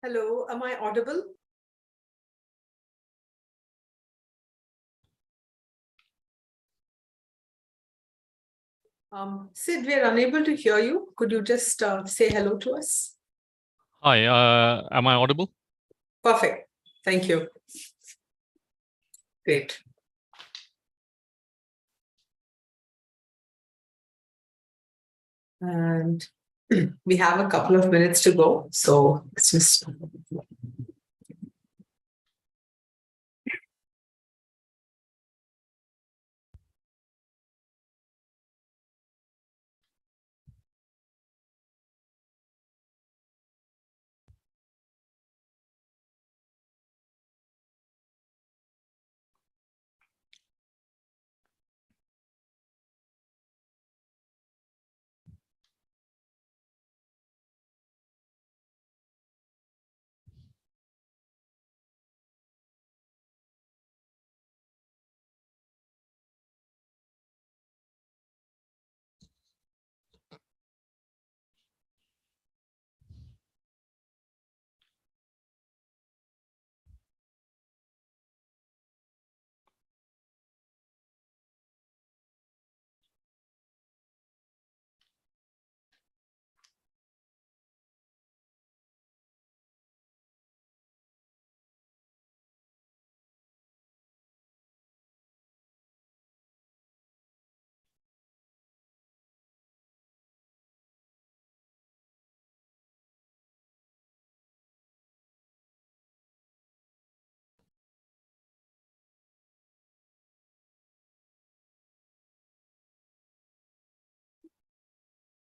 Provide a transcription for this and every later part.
Hello, am I audible? Sid, we are unable to hear you. Could you just say hello to us? Hi, am I audible? Perfect. Thank you. Great. And we have a couple of minutes to go, so it's just...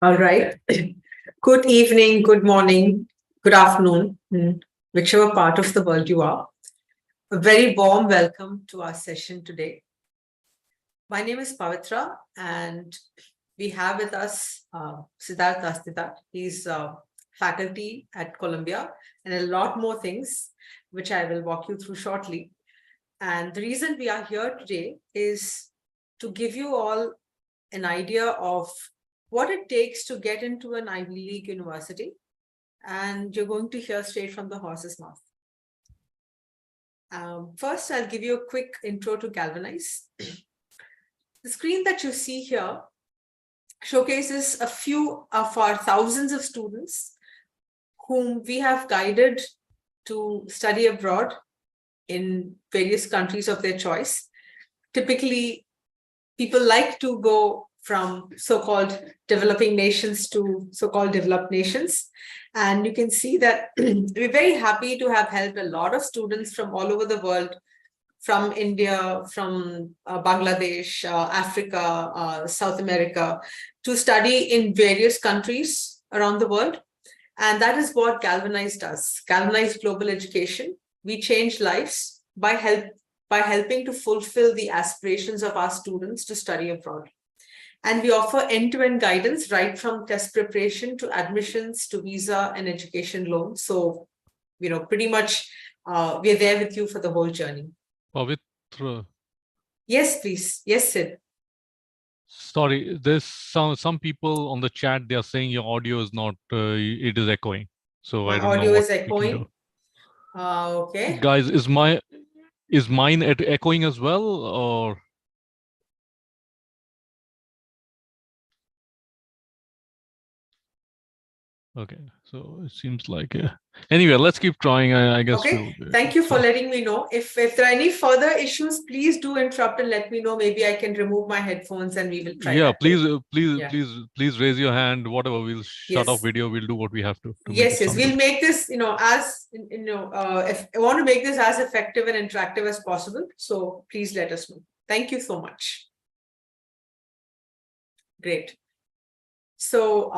All right. Good evening, good morning, good afternoon, whichever part of the world you are. A very warm welcome to our session today. My name is Pavithra, and we have with us Siddhartha Ghosh. He's faculty at Columbia and a lot more things, which I will walk you through shortly. And the reason we are here today is to give you all an idea of what it takes to get into an Ivy League university. And you're going to hear straight from the horse's mouth. First, I'll give you a quick intro to Galvanize. The screen that you see here showcases a few of our thousands of students whom we have guided to study abroad in various countries of their choice. Typically, people like to go from so-called developing nations to so-called developed nations. And you can see that we're very happy to have helped a lot of students from all over the world, from India, from Bangladesh, Africa, South America, to study in various countries around the world. And that is what Galvanize does. Galvanize Global Education. We change lives by helping to fulfill the aspirations of our students to study abroad. And we offer end-to-end guidance right from test preparation to admissions to visa and education loans. So, pretty much we're there with you for the whole journey. Pavithra. Yes, please. Yes, Sid. Sorry, there's some people on the chat, they are saying your audio is not, it is echoing. So I don't know. Audio is echoing. Okay. Guys, is mine echoing as well, or? Okay, so it seems like anyway, let's keep trying. I guess. Okay, thank you for letting me know. If there are any further issues, please do interrupt and let me know. Maybe I can remove my headphones and we will try. Yeah, please raise your hand. Whatever, we'll shut off video. We'll do what we have to. Yes, we'll make this, as if I want to make this as effective and interactive as possible. So please let us know. Thank you so much. Great. So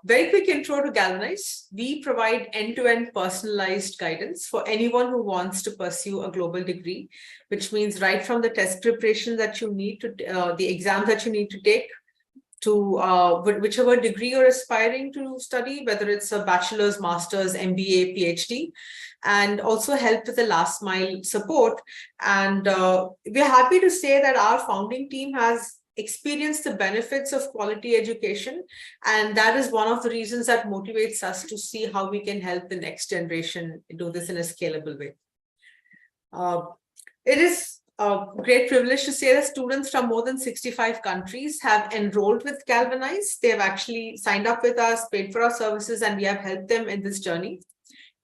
very quick intro to Galvanize. We provide end-to-end personalized guidance for anyone who wants to pursue a global degree, which means right from the test preparation that you need to, the exam that you need to take, to whichever degree you're aspiring to study, whether it's a bachelor's, master's, MBA, Ph.D, and also help with the last mile support. And we're happy to say that our founding team has experience the benefits of quality education. And that is one of the reasons that motivates us to see how we can help the next generation do this in a scalable way. It is a great privilege to say that students from more than 65 countries have enrolled with Galvanize. They have actually signed up with us, paid for our services, and we have helped them in this journey.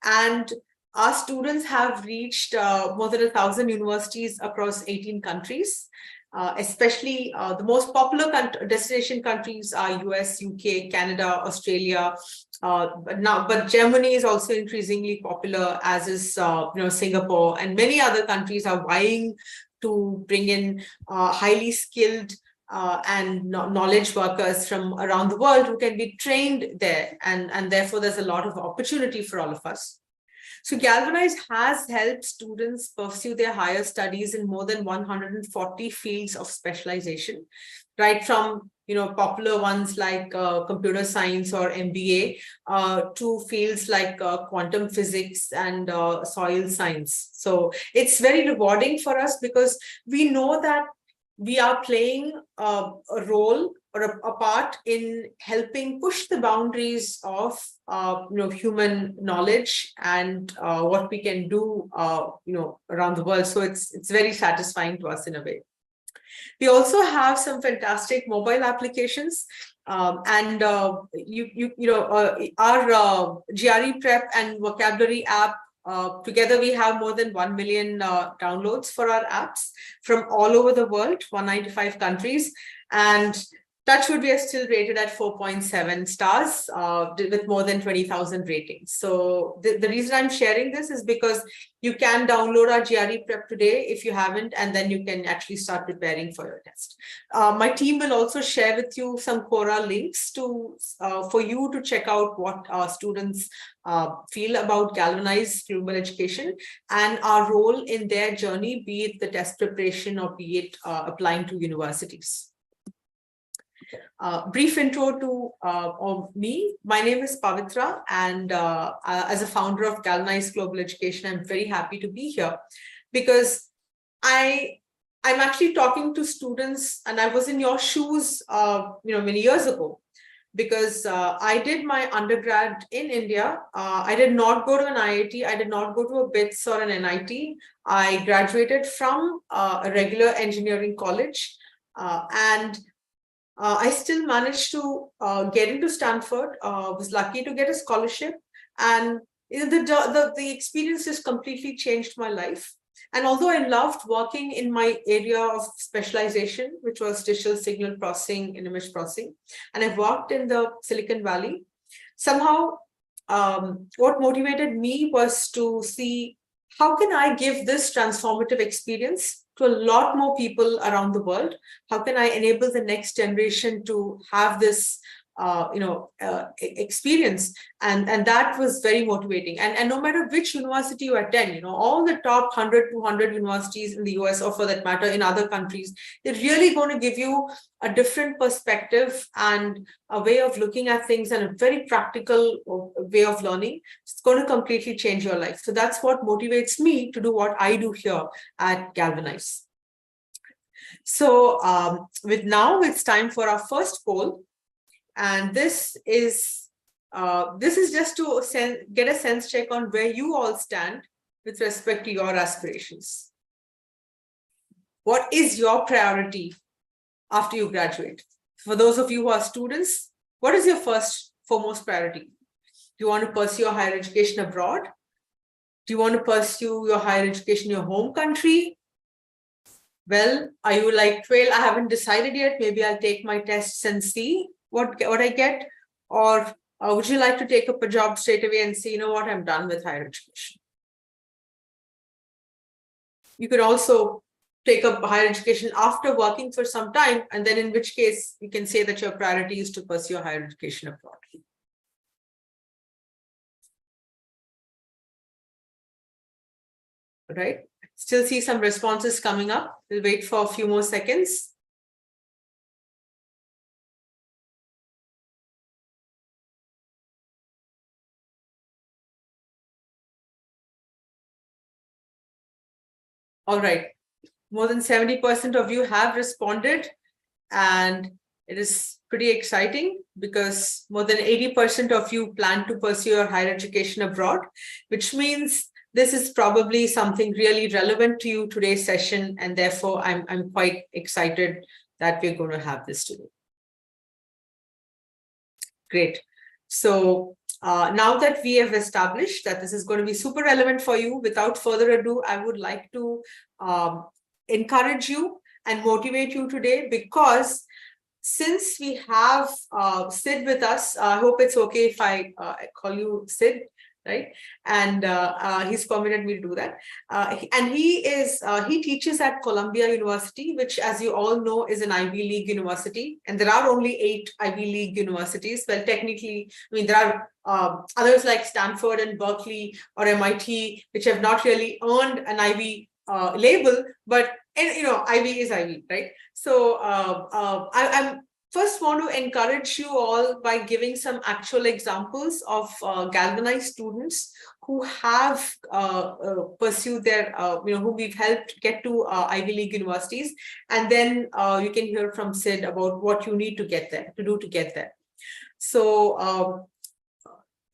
And our students have reached more than 1,000 universities across 18 countries. Especially the most popular destination countries are US, UK, Canada, Australia. But Germany is also increasingly popular, as is Singapore, and many other countries are vying to bring in highly skilled and knowledge workers from around the world who can be trained there, and therefore there's a lot of opportunity for all of us. So Galvanize has helped students pursue their higher studies in more than 140 fields of specialization, right from popular ones like computer science or MBA to fields like quantum physics and soil science. So it's very rewarding for us because we know that we are playing a role or a part in helping push the boundaries of human knowledge and what we can do around the world. So it's very satisfying to us in a way. We also have some fantastic mobile applications, our GRE Prep and Vocabulary app. Together, we have more than 1 million downloads for our apps from all over the world, 195 countries. And touchwood, we are still rated at 4.7 stars with more than 20,000 ratings. So the reason I'm sharing this is because you can download our GRE Prep today if you haven't, and then you can actually start preparing for your test. My team will also share with you some Quora links for you to check out what our students feel about Galvanize Global Education and our role in their journey, be it the test preparation or be it applying to universities. Brief intro to me. My name is Pavithra, and as a founder of Galvanize Global Education, I'm very happy to be here because I'm actually talking to students, and I was in your shoes, many years ago, because I did my undergrad in India. I did not go to an IIT. I did not go to a BITS or an NIT. I graduated from a regular engineering college, and I still managed to get into Stanford, was lucky to get a scholarship, and the experience just completely changed my life. And although I loved working in my area of specialization, which was digital signal processing and image processing, and I've worked in the Silicon Valley, somehow what motivated me was to see how can I give this transformative experience to a lot more people around the world? How can I enable the next generation to have this experience? And that was very motivating. And no matter which university you attend, all the top 100, 200 universities in the US, or for that matter, in other countries, they're really going to give you a different perspective and a way of looking at things and a very practical way of learning. It's going to completely change your life. So that's what motivates me to do what I do here at Galvanize. So now it's time for our first poll. And this is just to get a sense check on where you all stand with respect to your aspirations. What is your priority after you graduate? For those of you who are students, what is your foremost priority? Do you want to pursue your higher education abroad? Do you want to pursue your higher education in your home country? Well, are you like, well, I haven't decided yet. Maybe I'll take my tests and see what I get. Or would you like to take up a job straight away and say, you know what, I'm done with higher education? You could also take up higher education after working for some time, and then in which case you can say that your priority is to pursue higher education abroad. Right? Still see some responses coming up. We'll wait for a few more seconds. All right. More than 70% of you have responded. and it is pretty exciting because more than 80% of you plan to pursue your higher education abroad, which means this is probably something really relevant to you today's session, and therefore I'm quite excited that we're going to have this today. Great. So now that we have established that this is going to be super relevant for you, without further ado, I would like to encourage you and motivate you today, because since we have Sid with us, I hope it's okay if I call you Sid, right? And he's permitted me to do that. And he teaches at Columbia University, which, as you all know, is an Ivy League university. And there are only 8 Ivy League universities. Well, technically, I mean, there are others like Stanford and Berkeley or MIT, which have not really earned an Ivy label, but Ivy is Ivy, right? So I'm first want to encourage you all by giving some actual examples of Galvanize students who have pursued their, who we've helped get to Ivy League universities. And then you can hear from Sid about what you need to get there, to do to get there. So,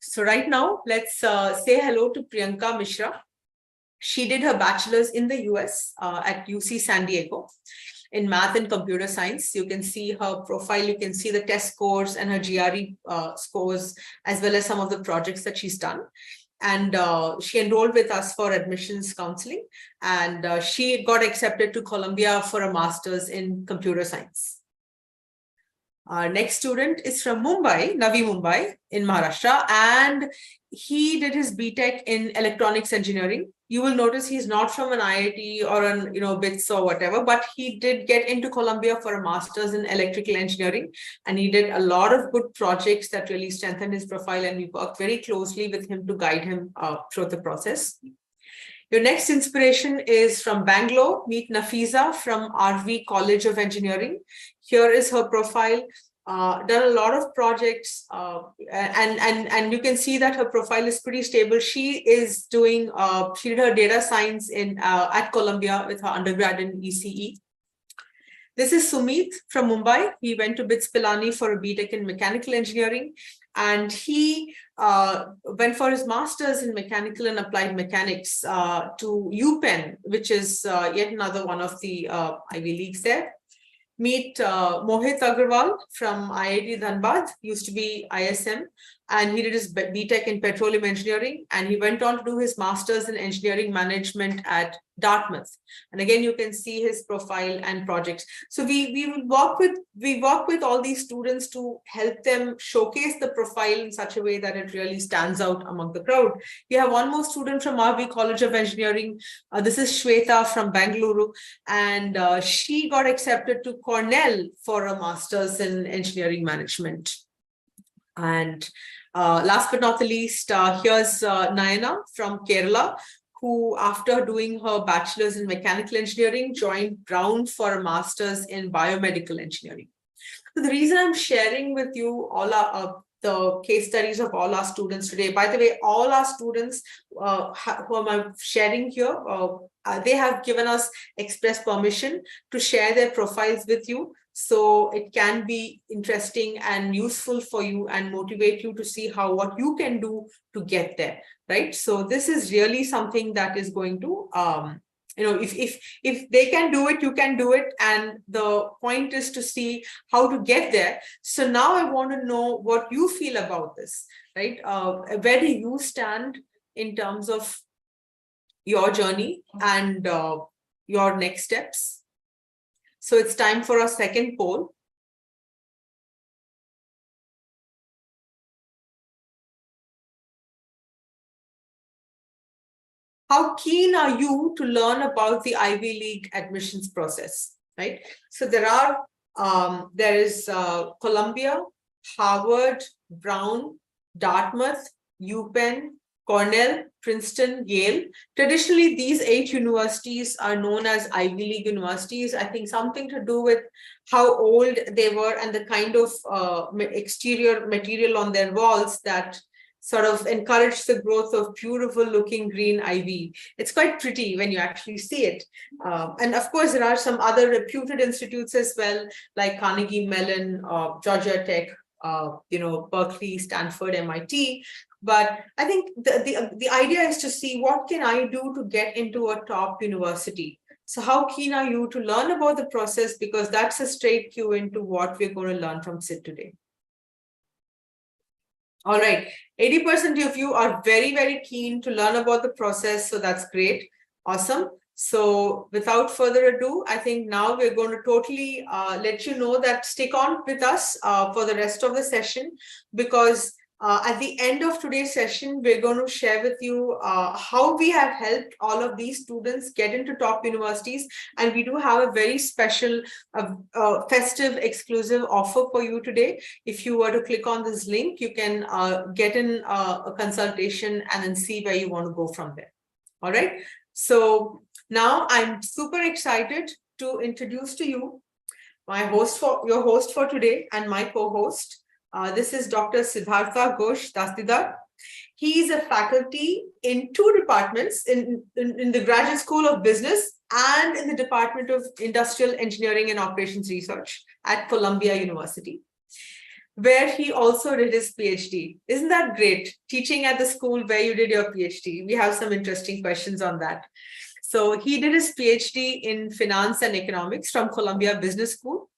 so right now, let's say hello to Priyanka Mishra. She did her bachelor's in the US at UC San Diego in math and computer science. You can see her profile, you can see the test scores and her GRE scores, as well as some of the projects that she's done. And she enrolled with us for admissions counseling, and she got accepted to Columbia for a master's in computer science. Our next student is from Mumbai, Navi Mumbai in Maharashtra, and he did his BTech in electronics engineering. You will notice he's not from an IIT or an BITS or whatever, but he did get into Columbia for a master's in electrical engineering, and he did a lot of good projects that really strengthened his profile, and we worked very closely with him to guide him through the process. Your next inspiration is from Bangalore. Meet Nafiza from RV College of Engineering. Here is her profile. Done a lot of projects, and you can see that her profile is pretty stable. She is doing, she did her data science in at Columbia with her undergrad in ECE. This is Sumit from Mumbai. He went to BITS Pilani for a BTech in mechanical engineering, and he went for his master's in mechanical and applied mechanics to UPenn, which is yet another one of the Ivy Leagues there. Meet Mohit Agarwal from IIT Dhanbad, used to be ISM, and he did his BTech in petroleum engineering, and he went on to do his master's in engineering management at Dartmouth. And again, you can see his profile and projects. So we work with all these students to help them showcase the profile in such a way that it really stands out among the crowd. We have one more student from RV College of Engineering. This is Shweta from Bangalore, and she got accepted to Cornell for a master's in engineering management. And last but not the least, here's Nayana from Kerala, who, after doing her bachelor's in mechanical engineering, joined Brown for a master's in biomedical engineering. So the reason I'm sharing with you all the case studies of all our students today, by the way, all our students who I'm sharing here, they have given us express permission to share their profiles with you. So it can be interesting and useful for you and motivate you to see what you can do to get there, right? So this is really something that is going to, if they can do it, you can do it. And the point is to see how to get there. So now I want to know what you feel about this, right? Where do you stand in terms of your journey and your next steps? So it's time for our second poll. How keen are you to learn about the Ivy League admissions process, right? So there is Columbia, Harvard, Brown, Dartmouth, UPenn, Cornell, Princeton, Yale. Traditionally, these 8 universities are known as Ivy League universities. I think something to do with how old they were and the kind of exterior material on their walls that sort of encourage the growth of beautiful looking green ivy. It's quite pretty when you actually see it. And of course, there are some other reputed institutes as well, like Carnegie Mellon, Georgia Tech, Berkeley, Stanford, MIT. But I think the idea is to see what can I do to get into a top university. So how keen are you to learn about the process? Because that's a straight cue into what we're going to learn from Sid today. All right, 80% of you are very, very keen to learn about the process. So that's great. Awesome. So without further ado, I think now we're going to totally let you know that stick on with us for the rest of the session, because at the end of today's session, we're going to share with you how we have helped all of these students get into top universities. And we do have a very special festive exclusive offer for you today. If you were to click on this link, you can get in a consultation and then see where you want to go from there. All right. So now I'm super excited to introduce to you your host for today and my co-host. This is Dr. Siddhartha Ghosh Dastidar. He is a faculty in two departments, in the Graduate School of Business and in the Department of Industrial Engineering and Operations Research at Columbia University, where he also did his PhD. Isn't that great? Teaching at the school where you did your PhD. We have some interesting questions on that. So he did his PhD in finance and economics from Columbia Business School.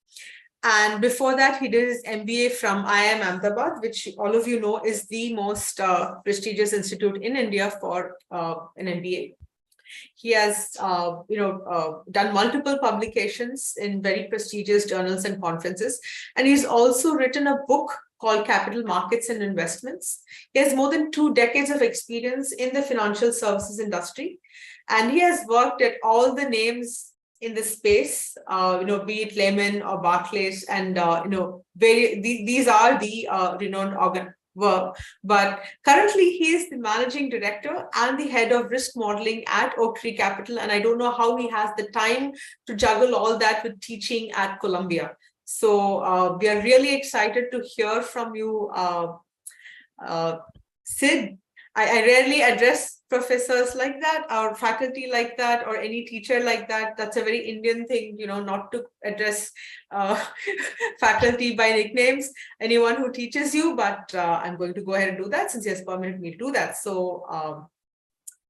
And before that, he did his MBA from IIM Ahmedabad, which all of you know is the most prestigious institute in India for an MBA. He has, done multiple publications in very prestigious journals and conferences. And he's also written a book called Capital Markets and Investments. He has more than 2 decades of experience in the financial services industry. And he has worked at all the names in the space, be it Lehman or Barclays, and these are the renowned work. But currently, he is the managing director and the head of risk modeling at Oaktree Capital, and I don't know how he has the time to juggle all that with teaching at Columbia. So we are really excited to hear from you, Sid. I rarely address professors like that or faculty like that or any teacher like that. That's a very Indian thing, not to address faculty by nicknames, anyone who teaches you, but I'm going to go ahead and do that since he has permitted me to do that. So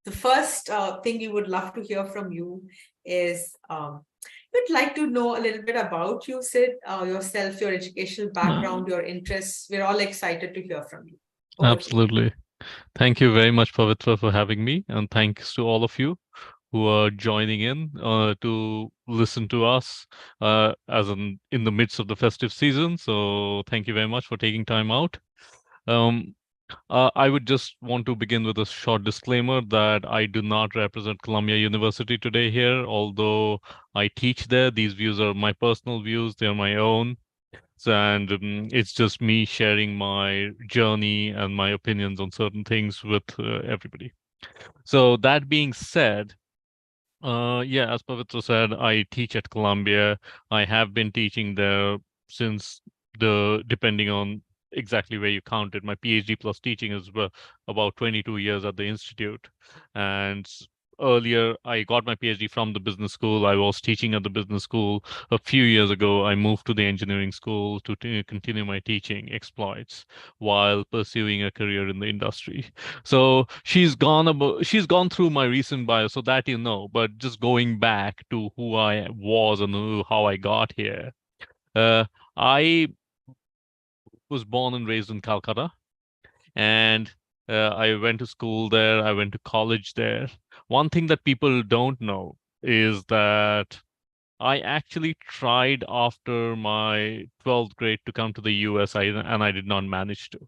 the first thing we would love to hear from you is we'd like to know a little bit about you, Sid, yourself, your educational background, your interests. We're all excited to hear from you. Absolutely. Thank you very much, Pavithra, for having me. And thanks to all of you who are joining in to listen to us in the midst of the festive season. So thank you very much for taking time out. I would just want to begin with a short disclaimer that I do not represent Columbia University today here, although I teach there. These views are my personal views. They're my own. And it's just me sharing my journey and my opinions on certain things with everybody. So that being said, as Pavithra said, I teach at Columbia. I have been teaching there since depending on exactly where you count it, my PhD plus teaching is about 22 years at the institute. And earlier, I got my PhD from the business school. I was teaching at the business school. A few years ago, I moved to the engineering school to continue my teaching exploits while pursuing a career in the industry. So she's gone through my recent bio, so that you know. But just going back to who I was and how I got here, I was born and raised in Calcutta, and I went to school there. I went to college there. One thing that people don't know is that I actually tried after my 12th grade to come to the US, and I did not manage to.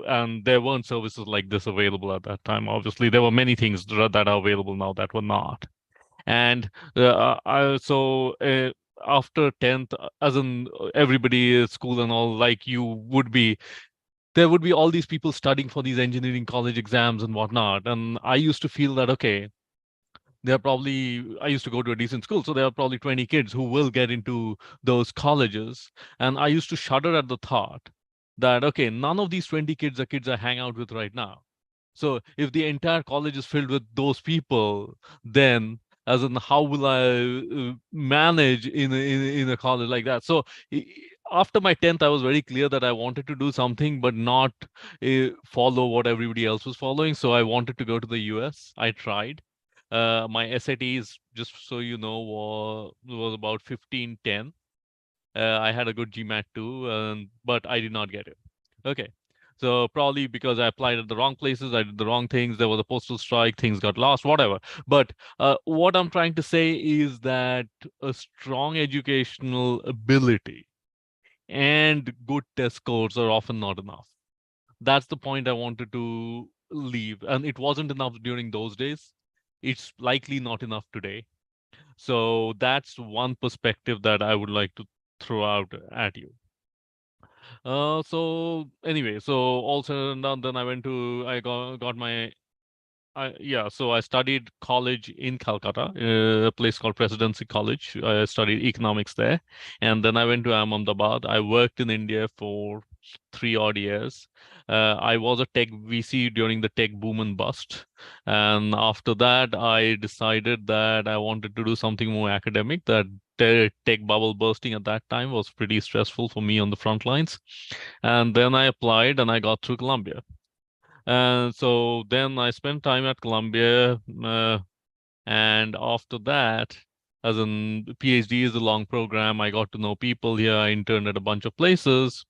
And there weren't services like this available at that time. Obviously, there were many things that are available now that were not. And after 10th, as in everybody at school and all, like you would be, there would be all these people studying for these engineering college exams and whatnot. And I used to feel that, okay, I used to go to a decent school, so there are probably 20 kids who will get into those colleges. And I used to shudder at the thought that, okay, none of these 20 kids are kids I hang out with right now. So if the entire college is filled with those people, then as in how will I manage in a college like that? So after my 10th, I was very clear that I wanted to do something, but not follow what everybody else was following. So I wanted to go to the US. I tried. My SATs, just so you know, was about 1510. I had a good GMAT too, but I did not get it. Okay. So probably because I applied at the wrong places, I did the wrong things, there was a postal strike, things got lost, whatever. But what I'm trying to say is that a strong educational ability and good test scores are often not enough. That's the point I wanted to leave. And it wasn't enough during those days. It's likely not enough today. So that's one perspective that I would like to throw out at you. So anyway, so all said and done, then I got my so I studied college in Calcutta, a place called Presidency College. I studied economics there. And then I went to Ahmedabad. I worked in India for 3 odd years. I was a tech VC during the tech boom and bust. And after that, I decided that I wanted to do something more academic. That tech bubble bursting at that time was pretty stressful for me on the front lines. And then I applied and I got through Columbia. And so then I spent time at Columbia, and after that, as in PhD is a long program, I got to know people here. I interned at a bunch of places.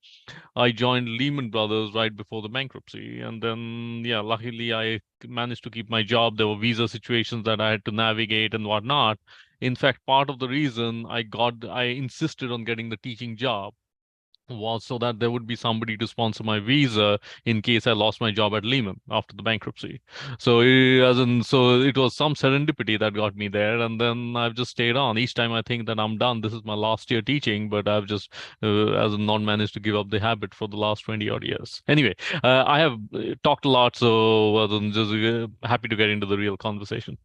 I joined Lehman Brothers right before the bankruptcy, and then yeah, luckily I managed to keep my job. There were visa situations that I had to navigate and whatnot. In fact, part of the reason I insisted on getting the teaching job was so that there would be somebody to sponsor my visa in case I lost my job at Lehman after the bankruptcy. So it was some serendipity that got me there, and then I've just stayed on. Each time I think that I'm done, this is my last year teaching, but I've just as in not managed to give up the habit for the last 20 odd years. Anyway, I have talked a lot, so I'm just happy to get into the real conversation.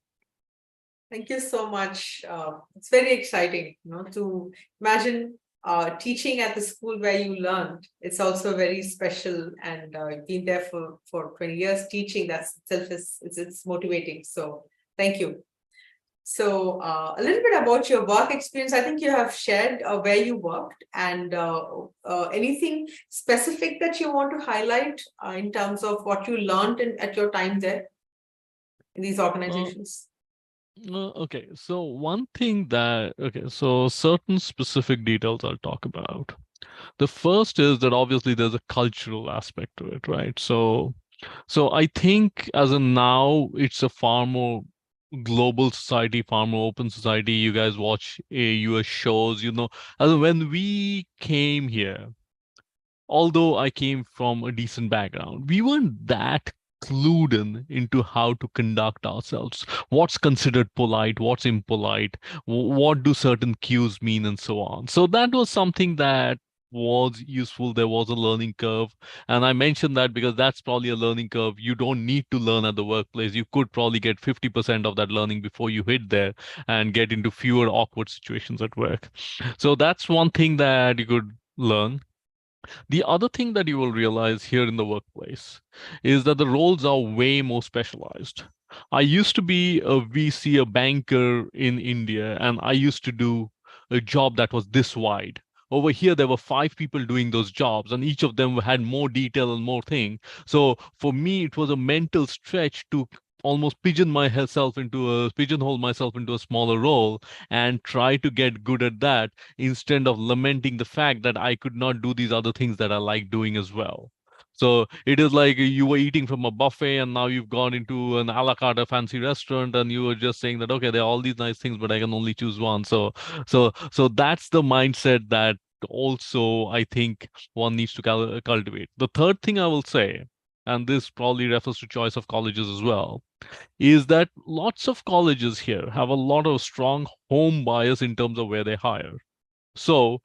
Thank you so much. It's very exciting, to imagine teaching at the school where you learned. It's also very special, and you've been there for 20 years teaching. That itself it's motivating. So thank you. So a little bit about your work experience. I think you have shared where you worked, and anything specific that you want to highlight in terms of what you learned at your time there in these organizations. Okay, so so certain specific details I'll talk about. The first is that obviously there's a cultural aspect to it, right? So I think as of now, it's a far more global society, far more open society. You guys watch US shows, as when we came here, although I came from a decent background, we weren't that clued in into how to conduct ourselves. What's considered polite, what's impolite, what do certain cues mean, and so on. So that was something that was useful. There was a learning curve. And I mentioned that because that's probably a learning curve. You don't need to learn at the workplace. You could probably get 50% of that learning before you hit there and get into fewer awkward situations at work. So that's one thing that you could learn. The other thing that you will realize here in the workplace is that the roles are way more specialized. I used to be a VC, a banker in India, and I used to do a job that was this wide. Over here, there were 5 people doing those jobs, and each of them had more detail and more thing. So for me, it was a mental stretch to almost pigeonhole myself into a smaller role and try to get good at that instead of lamenting the fact that I could not do these other things that I like doing as well. So it is like you were eating from a buffet and now you've gone into an a la carte a fancy restaurant and you were just saying that, okay, there are all these nice things, but I can only choose one. So that's the mindset that also I think one needs to cultivate. The third thing I will say, and this probably refers to choice of colleges as well, is that lots of colleges here have a lot of strong home bias in terms of where they hire. So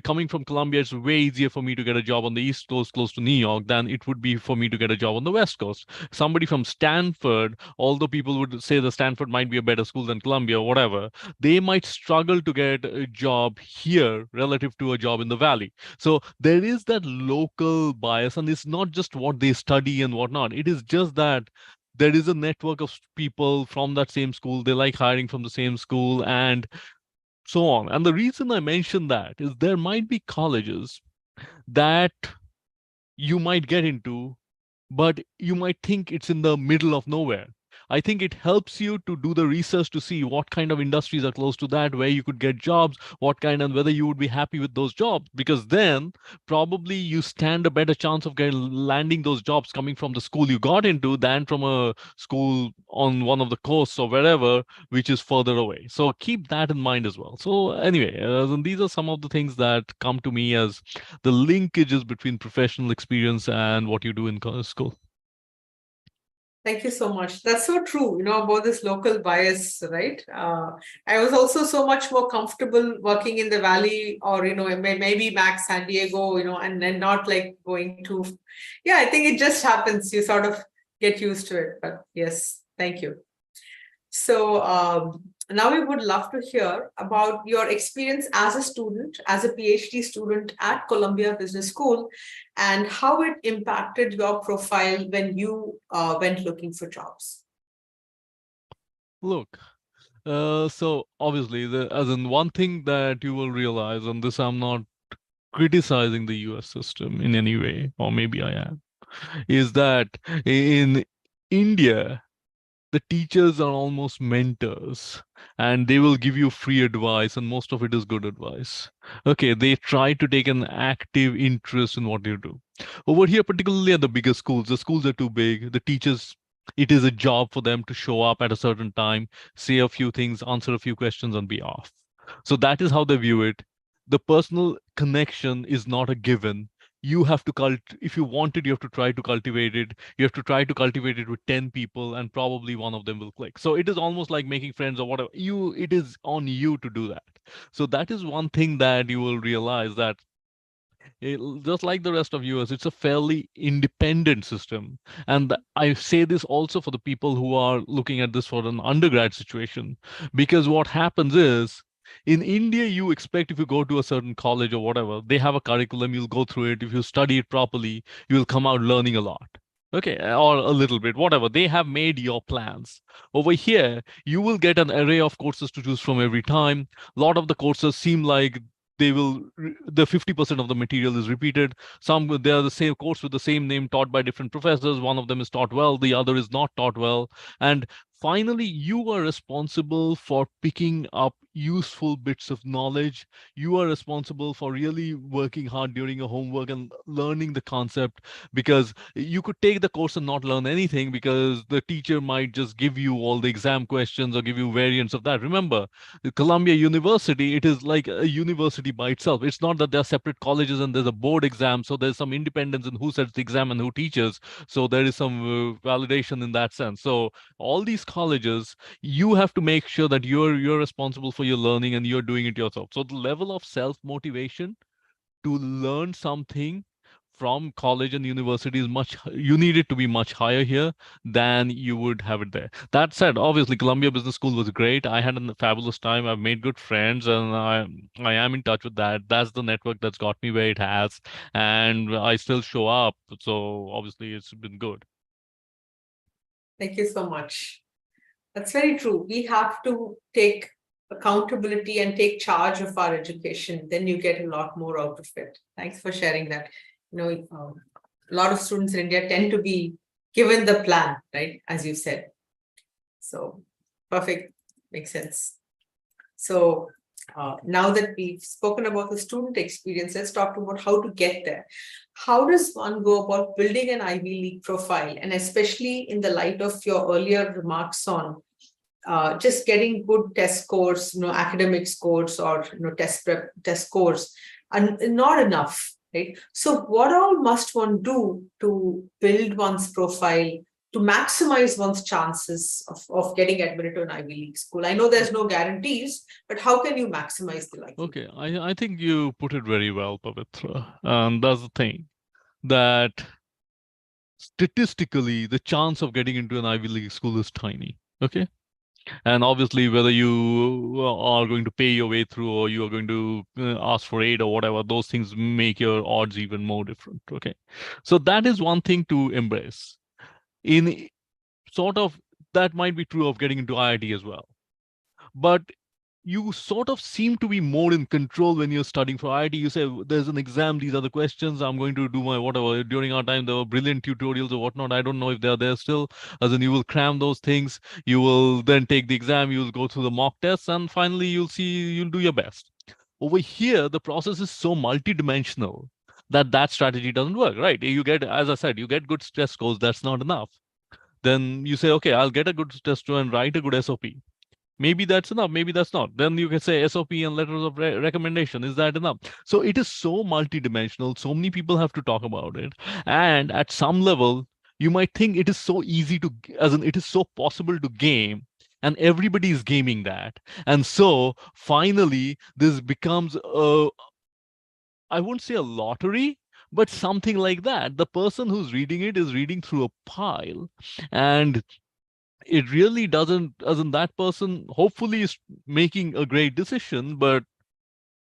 coming from Colombia, it's way easier for me to get a job on the East Coast close to New York than it would be for me to get a job on the West Coast. Somebody from Stanford, although people would say the Stanford might be a better school than Columbia or whatever, they might struggle to get a job here relative to a job in the Valley. So there is that local bias, and it's not just what they study and whatnot. It is just that there is a network of people from that same school. They like hiring from the same school, and so on. And the reason I mention that is there might be colleges that you might get into, but you might think it's in the middle of nowhere. I think it helps you to do the research to see what kind of industries are close to that, where you could get jobs, what kind, and whether you would be happy with those jobs. Because then probably you stand a better chance of landing those jobs coming from the school you got into than from a school on one of the coasts or wherever, which is further away. So keep that in mind as well. So anyway, these are some of the things that come to me as the linkages between professional experience and what you do in school. Thank you so much. That's so true, about this local bias, right? I was also so much more comfortable working in the Valley or, maybe Max San Diego, and then not like going to, I think it just happens. You sort of get used to it. But yes, thank you. So now we would love to hear about your experience as a student, as a PhD student at Columbia Business School, and how it impacted your profile when you went looking for jobs. Look, so obviously, as in one thing that you will realize, and this I'm not criticizing the US system in any way, or maybe I am, is that in India, the teachers are almost mentors, and they will give you free advice, and most of it is good advice. Okay, they try to take an active interest in what you do. Over here, particularly at the bigger schools, the schools are too big. The teachers, it is a job for them to show up at a certain time, say a few things, answer a few questions, and be off. So that is how they view it. The personal connection is not a given. You have to if you want it, you have to try to cultivate it. You have to try to cultivate it with 10 people, and probably one of them will click. So it is almost like making friends or whatever. It is on you to do that. So that is one thing that you will realize, that just like the rest of US, it's a fairly independent system. And I say this also for the people who are looking at this for an undergrad situation, because what happens is, in India, you expect if you go to a certain college or whatever, they have a curriculum, you'll go through it. If you study it properly, you'll come out learning a lot. Okay, or a little bit, whatever. They have made your plans. Over here, you will get an array of courses to choose from every time. A lot of the courses seem like the 50% of the material is repeated. They are the same course with the same name, taught by different professors. One of them is taught well, the other is not taught well. And finally, you are responsible for picking up useful bits of knowledge. You are responsible for really working hard during your homework and learning the concept, because you could take the course and not learn anything, because the teacher might just give you all the exam questions or give you variants of that. Remember, Columbia University, it is like a university by itself. It's not that there are separate colleges and there's a board exam, so there's some independence in who sets the exam and who teaches. So there is some validation in that sense. So all these colleges, you have to make sure that you're responsible for your learning and you're doing it yourself. So the level of self-motivation to learn something from college and university is you need it to be much higher here than you would have it there. That said, obviously Columbia Business School was great. I had a fabulous time. I've made good friends, and I am in touch with that. That's the network that's got me where it has, and I still show up. So obviously it's been good. Thank you so much. That's very true. We have to take accountability and take charge of our education. Then you get a lot more out of it. Thanks for sharing that. A lot of students in India tend to be given the plan, right? As you said. So perfect. Makes sense. So now that we've spoken about the student experience, let's talk about how to get there. How does one go about building an Ivy League profile? And especially in the light of your earlier remarks on just getting good test scores, academic scores, or test scores, and not enough, right? So what all must one do to build one's profile to maximize one's chances of getting admitted to an Ivy League school? I know there's no guarantees, but how can you maximize the likelihood? Okay, I think you put it very well, Pavithra. And that's the thing, that statistically, the chance of getting into an Ivy League school is tiny. Okay. And obviously, whether you are going to pay your way through or you are going to ask for aid or whatever, those things make your odds even more different. Okay. So that is one thing to embrace. In sort of, that might be true of getting into IIT as well. But you sort of seem to be more in control when you're studying for IIT. You say, there's an exam, these are the questions, I'm going to do my whatever. During our time, there were brilliant tutorials or whatnot. I don't know if they're there still. As in, you will cram those things, you will then take the exam, you will go through the mock tests, and finally you'll see, you'll do your best. Over here, the process is so multidimensional that that strategy doesn't work, right? You get, as I said, you get good test scores, that's not enough. Then you say, okay, I'll get a good test score and write a good SOP. Maybe that's enough, maybe that's not. Then you can say SOP and letters of recommendation. Is that enough? So it is so multidimensional. So many people have to talk about it. And at some level, you might think it is so easy to, as in, it is so possible to game. And everybody is gaming that. And so finally, this becomes a, I won't say a lottery, but something like that. The person who's reading it is reading through a pile. And it really doesn't, as in, that person hopefully is making a great decision, but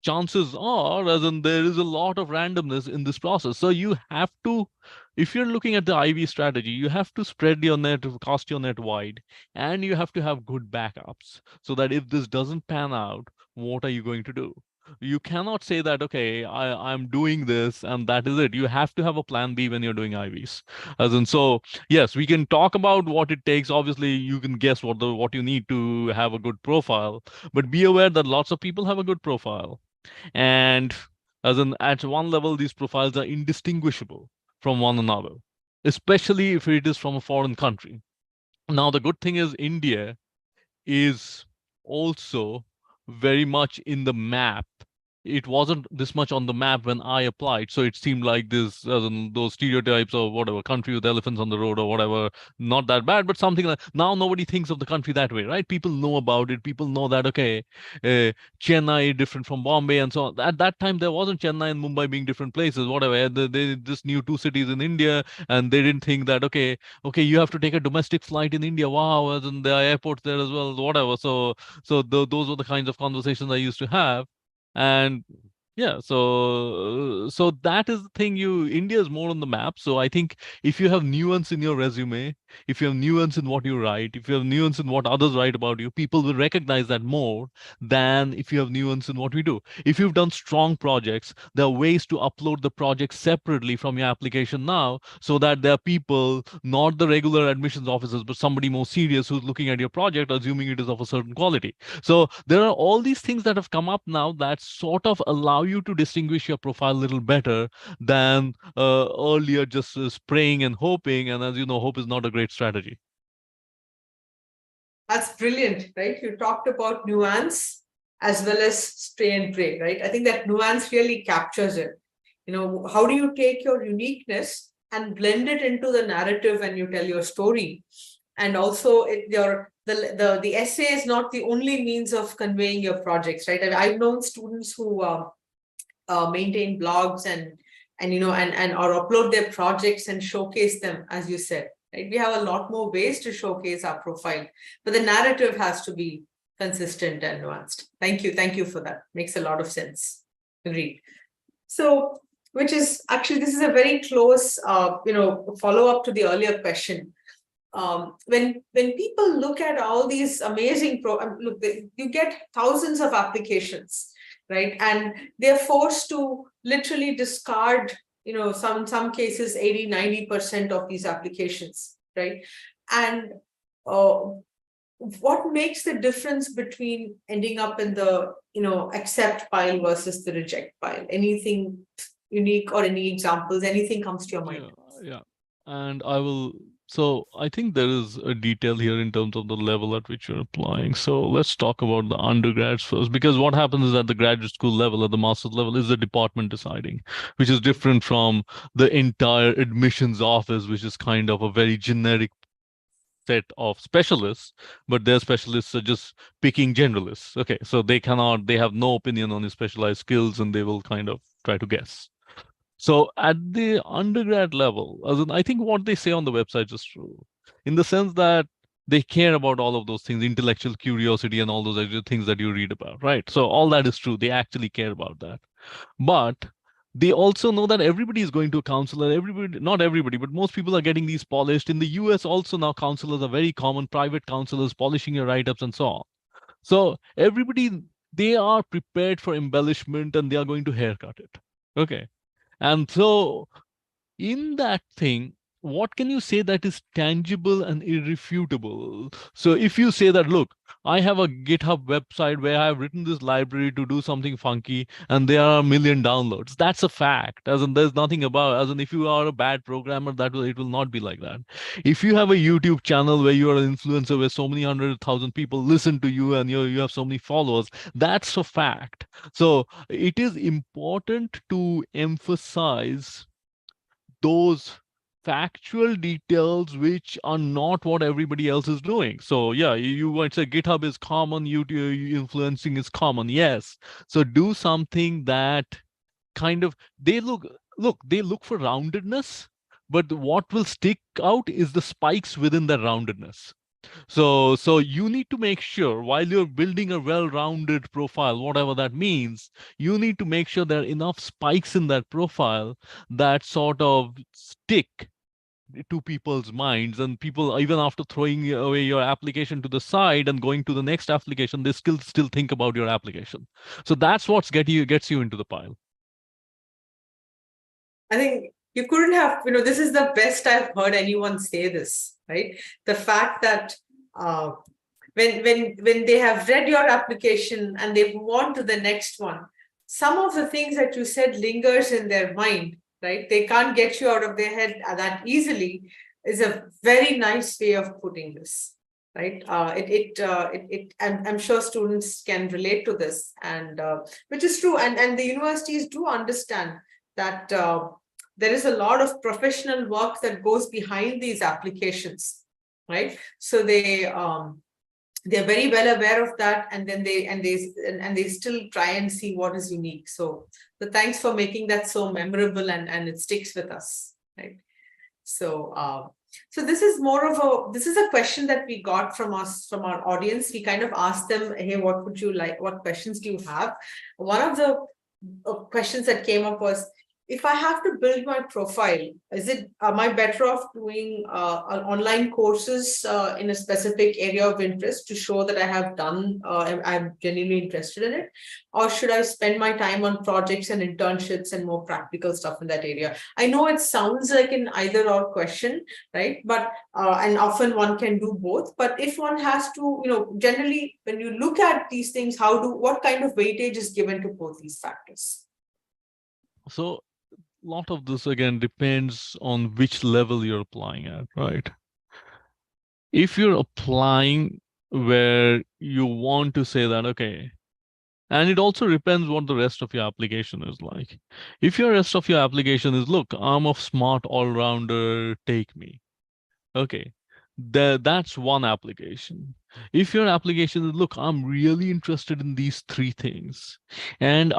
chances are, as in, there is a lot of randomness in this process. So you have to, if you're looking at the IV strategy, you have to spread your net, cast your net wide, and you have to have good backups so that if this doesn't pan out, what are you going to do? You cannot say that, okay, I'm doing this and that is it. You have to have a plan B when you're doing IVs. As in, so yes, we can talk about what it takes. Obviously, you can guess what you need to have a good profile, but be aware that lots of people have a good profile. And as in, at one level, these profiles are indistinguishable from one another, especially if it is from a foreign country. Now, the good thing is India is also very much in the map. It wasn't this much on the map when I applied, so it seemed like this, as in those stereotypes or whatever, country with elephants on the road or whatever, not that bad, but something like, now nobody thinks of the country that way, right? People know about it. People know that, okay, Chennai different from Bombay and so on. At that time, there wasn't Chennai and Mumbai being different places, whatever. They just knew two cities in India, and they didn't think that, okay, you have to take a domestic flight in India. Wow, as in, there are airports there as well, whatever. So those were the kinds of conversations I used to have. And yeah, so that is the thing. India is more on the map. So I think if you have nuance in your resume, if you have nuance in what you write, if you have nuance in what others write about you, people will recognize that more than if you have nuance in what we do. If you've done strong projects, there are ways to upload the project separately from your application now, so that there are people, not the regular admissions officers, but somebody more serious who's looking at your project, assuming it is of a certain quality. So there are all these things that have come up now that sort of allow you to distinguish your profile a little better than earlier just spraying and hoping. And as you know, hope is not a great strategy. That's brilliant, right? You talked about nuance as well as spray and pray, right? I think that nuance really captures it. You know, how do you take your uniqueness and blend it into the narrative when you tell your story? And also, the essay is not the only means of conveying your projects, right? I've known students who maintain blogs and or upload their projects and showcase them, as you said. Right? We have a lot more ways to showcase our profile, but the narrative has to be consistent and nuanced. Thank you for that. Makes a lot of sense. Agreed. So, which is actually, this is a very close, follow up to the earlier question. When people look at all these amazing you get thousands of applications, right? And they're forced to literally discard, some cases 80-90% of these applications, right? And what makes the difference between ending up in the accept pile versus the reject pile? Anything unique or any examples? Anything comes to your mind? Yeah. And so I think there is a detail here in terms of the level at which you're applying. So let's talk about the undergrads first, because what happens is at the graduate school level, at the master's level, is the department deciding, which is different from the entire admissions office, which is kind of a very generic set of specialists, but their specialists are just picking generalists. Okay, so they have no opinion on his specialized skills, and they will kind of try to guess. So at the undergrad level, as in, I think what they say on the website is true, in the sense that they care about all of those things, intellectual curiosity and all those other things that you read about, right? So all that is true. They actually care about that. But they also know that everybody is going to a counselor. Everybody, not everybody, but most people are getting these polished. In the US, also now counselors are very common, private counselors polishing your write-ups and so on. So everybody, they are prepared for embellishment and they are going to haircut it. Okay. And so in that thing, what can you say that is tangible and irrefutable? So if you say that, look, I have a GitHub website where I've written this library to do something funky and there are a million downloads, that's a fact. As in, there's nothing about, as in, if you are a bad programmer, it will not be like that. If you have a YouTube channel where you are an influencer where so many 100,000 people listen to you and you have so many followers, that's a fact. So it is important to emphasize those factual details which are not what everybody else is doing. So yeah, you might say GitHub is common, YouTube influencing is common. Yes. So do something that kind of they look for roundedness, but what will stick out is the spikes within the roundedness. So you need to make sure while you're building a well-rounded profile, whatever that means, you need to make sure there are enough spikes in that profile that sort of stick to people's minds, and people, even after throwing away your application to the side and going to the next application, they still think about your application. So that's what's gets you into the pile. I think you couldn't have, this is the best I've heard anyone say this, right? The fact that when they have read your application and they move on to the next one, some of the things that you said lingers in their mind, right? They can't get you out of their head that easily, is a very nice way of putting this, right? I'm sure students can relate to this, and which is true, and the universities do understand that there is a lot of professional work that goes behind these applications, right? So they're very well aware of that, and then they still try and see what is unique. So thanks for making that so memorable, and it sticks with us, right? So so this is a question that we got from our audience. We kind of asked them, hey, what would you like? What questions do you have? One of the questions that came up was, if I have to build my profile, am I better off doing online courses in a specific area of interest to show that I'm genuinely interested in it? Or should I spend my time on projects and internships and more practical stuff in that area? I know it sounds like an either or question, right? But, and often one can do both, but if one has to, generally, when you look at these things, what kind of weightage is given to both these factors? So a lot of this again depends on which level you're applying at, right? If you're applying where you want to say that, okay, and it also depends what the rest of your application is like. If your rest of your application is, look, I'm a smart all-rounder, take me. Okay, that's one application. If your application is, look, I'm really interested in these three things, and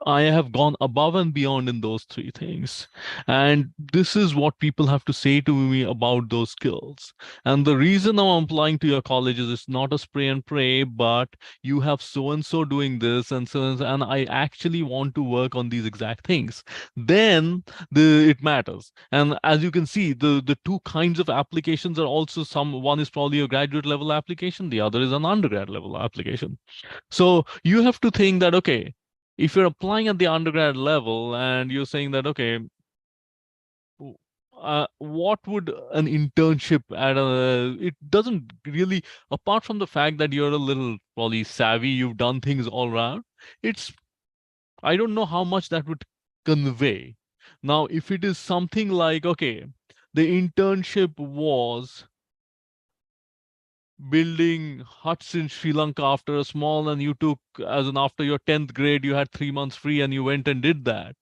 I have gone above and beyond in those three things. And this is what people have to say to me about those skills. And the reason I'm applying to your college is it's not a spray and pray, but you have so and so doing this and so and I actually want to work on these exact things. Then it matters. And as you can see, the two kinds of applications are also one is probably a graduate level application, the other is an undergrad level application. So you have to think that, okay, if you're applying at the undergrad level and you're saying that, okay, what would an internship it doesn't really, apart from the fact that you're a little probably savvy, you've done things all around, I don't know how much that would convey. Now, if it is something like, okay, the internship was building huts in Sri Lanka after and you took, after your 10th grade, you had 3 months free and you went and did that.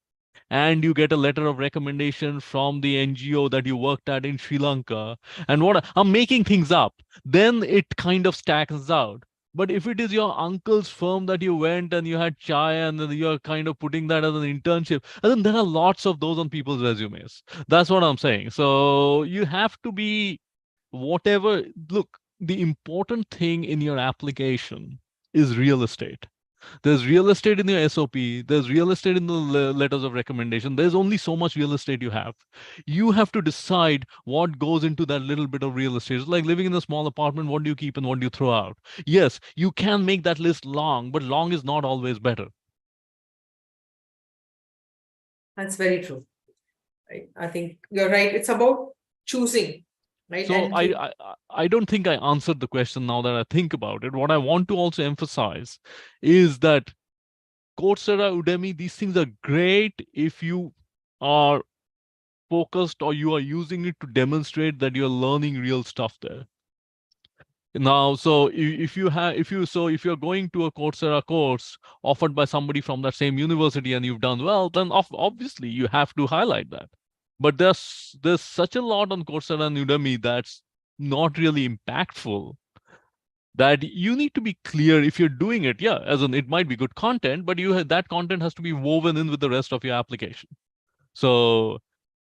and you get a letter of recommendation from the NGO that you worked at in Sri Lanka, and what I'm making things up, then it kind of stacks out. But if it is your uncle's firm that you went and you had chai and then you're kind of putting that as an internship, and then there are lots of those on people's resumes. That's what I'm saying. So you have to be whatever. Look, the important thing in your application is real estate. There's real estate in your SOP. There's real estate in the letters of recommendation. There's only so much real estate you have. You have to decide what goes into that little bit of real estate. It's like living in a small apartment. What do you keep and what do you throw out? Yes, you can make that list long, but long is not always better. That's very true. Right? I think you're right. It's about choosing. Right? So I don't think I answered the question now that I think about it. What I want to also emphasize is that Coursera, Udemy, these things are great if you are focused or you are using it to demonstrate that you're learning real stuff there. Now, so if you're going to a Coursera course offered by somebody from that same university and you've done well, then obviously you have to highlight that. But there's such a lot on Coursera and Udemy that's not really impactful, that you need to be clear if you're doing it. Yeah, as in it might be good content, but that content has to be woven in with the rest of your application. So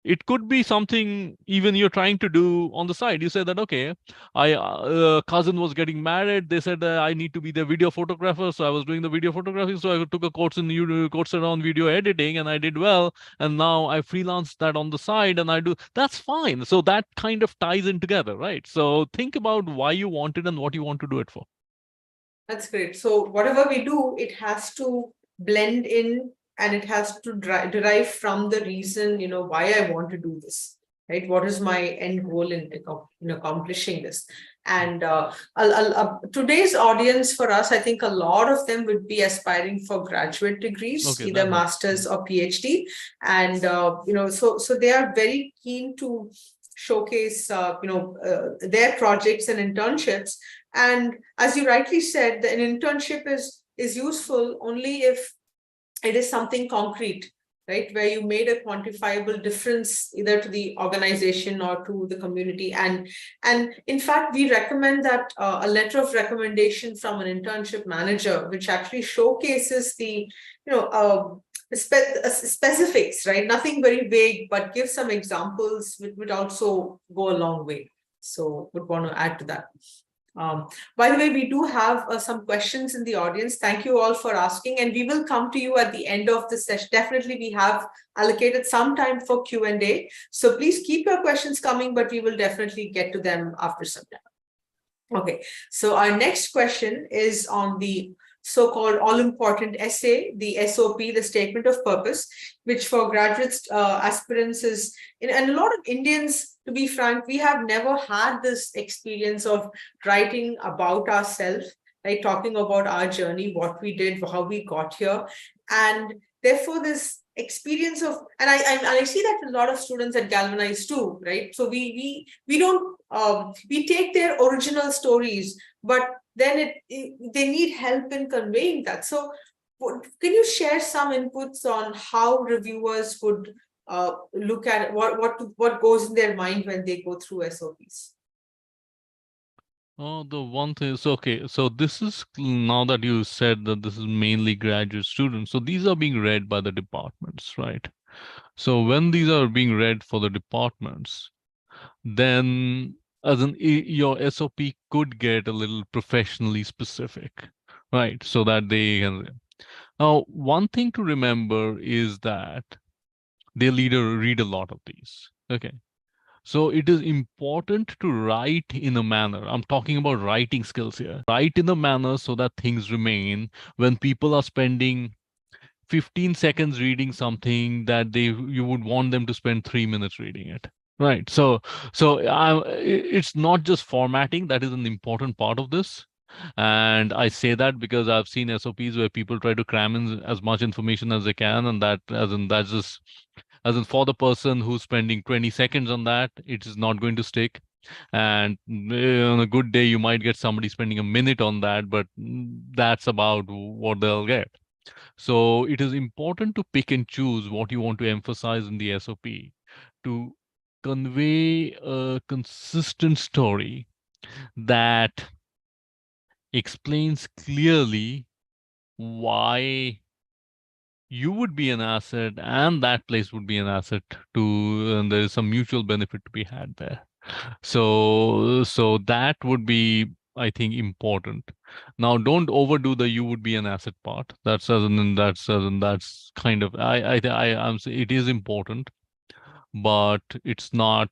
it could be something even you're trying to do on the side. You say that, okay, I cousin was getting married. They said I need to be the video photographer. So I was doing the video photography. So I took a course on video editing and I did well. And now I freelance that on the side and I do. That's fine. So that kind of ties in together, right? So think about why you want it and what you want to do it for. That's great. So whatever we do, it has to blend in and it has to derive from the reason, why I want to do this, right? What is my end goal in accomplishing this? And today's audience for us, I think a lot of them would be aspiring for graduate degrees, either master's or PhD. And, so they are very keen to showcase, their projects and internships. And as you rightly said, an internship is useful only if it is something concrete, right? Where you made a quantifiable difference either to the organization or to the community. And in fact, we recommend that a letter of recommendation from an internship manager, which actually showcases the, specifics, right? Nothing very vague, but give some examples, would also go a long way. So would want to add to that. By the way, we do have some questions in the audience. Thank you all for asking, and we will come to you at the end of the session. Definitely, we have allocated some time for Q&A. So please keep your questions coming, but we will definitely get to them after some time. Okay, so our next question is on the so-called all-important essay, the SOP, the Statement of Purpose, which for graduate aspirants is, and a lot of Indians, to be frank, we have never had this experience of writing about ourselves, right? Talking about our journey, what we did, how we got here. And therefore, this experience of, and I see that a lot of students at Galvanize too, right? So we don't, we take their original stories, but then they need help in conveying that. So can you share some inputs on how reviewers would look at what goes in their mind when they go through SOPs? Oh, the one thing is, okay, so this is, now that you said that this is mainly graduate students, so these are being read by the departments, right? So when these are being read for the departments, then your SOP could get a little professionally specific, right? So that they can. Now, one thing to remember is that they'll read a lot of these. Okay. So it is important to write in a manner. I'm talking about writing skills here. Write in a manner so that things remain. When people are spending 15 seconds reading something, that you would want them to spend 3 minutes reading it. Right. So it's not just formatting that is an important part of this. And I say that because I've seen SOPs where people try to cram in as much information as they can, and that's just, as in, for the person who's spending 20 seconds on that, it is not going to stick. And on a good day, you might get somebody spending a minute on that, but that's about what they'll get. So it is important to pick and choose what you want to emphasize in the SOP to convey a consistent story that explains clearly why you would be an asset and that place would be an asset to, and there is some mutual benefit to be had there. So that would be, I think, important. Now, don't overdo the "you would be an asset" part. That's kind of, it is important, but it's not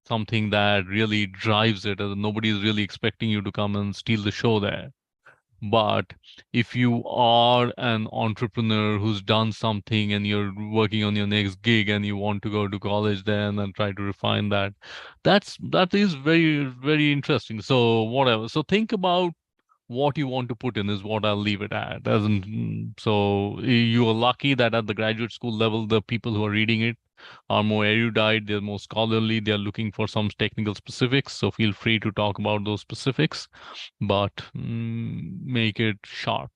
something that really drives it. As in, nobody is really expecting you to come and steal the show there. But if you are an entrepreneur who's done something and you're working on your next gig and you want to go to college then and try to refine that, that is very, very interesting. So whatever. So think about what you want to put in is what I'll leave it at. As in, so you are lucky that at the graduate school level, the people who are reading it are more erudite, they're more scholarly, they're looking for some technical specifics. So feel free to talk about those specifics, but make it sharp.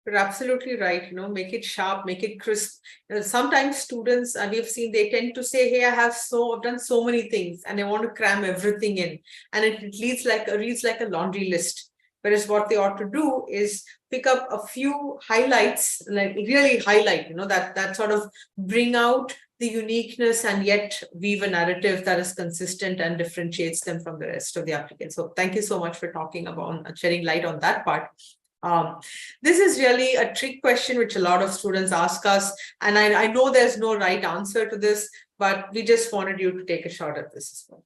You're absolutely right. Make it sharp, make it crisp. Sometimes students, we've seen, they tend to say, "Hey, I've done so many things, and I want to cram everything in," and it reads like a laundry list. Whereas what they ought to do is pick up a few highlights, like really highlight, that sort of bring out the uniqueness and yet weave a narrative that is consistent and differentiates them from the rest of the applicants. So thank you so much for talking about shedding light on that part. This is really a trick question which a lot of students ask us, and I know there's no right answer to this, but we just wanted you to take a shot at this as well.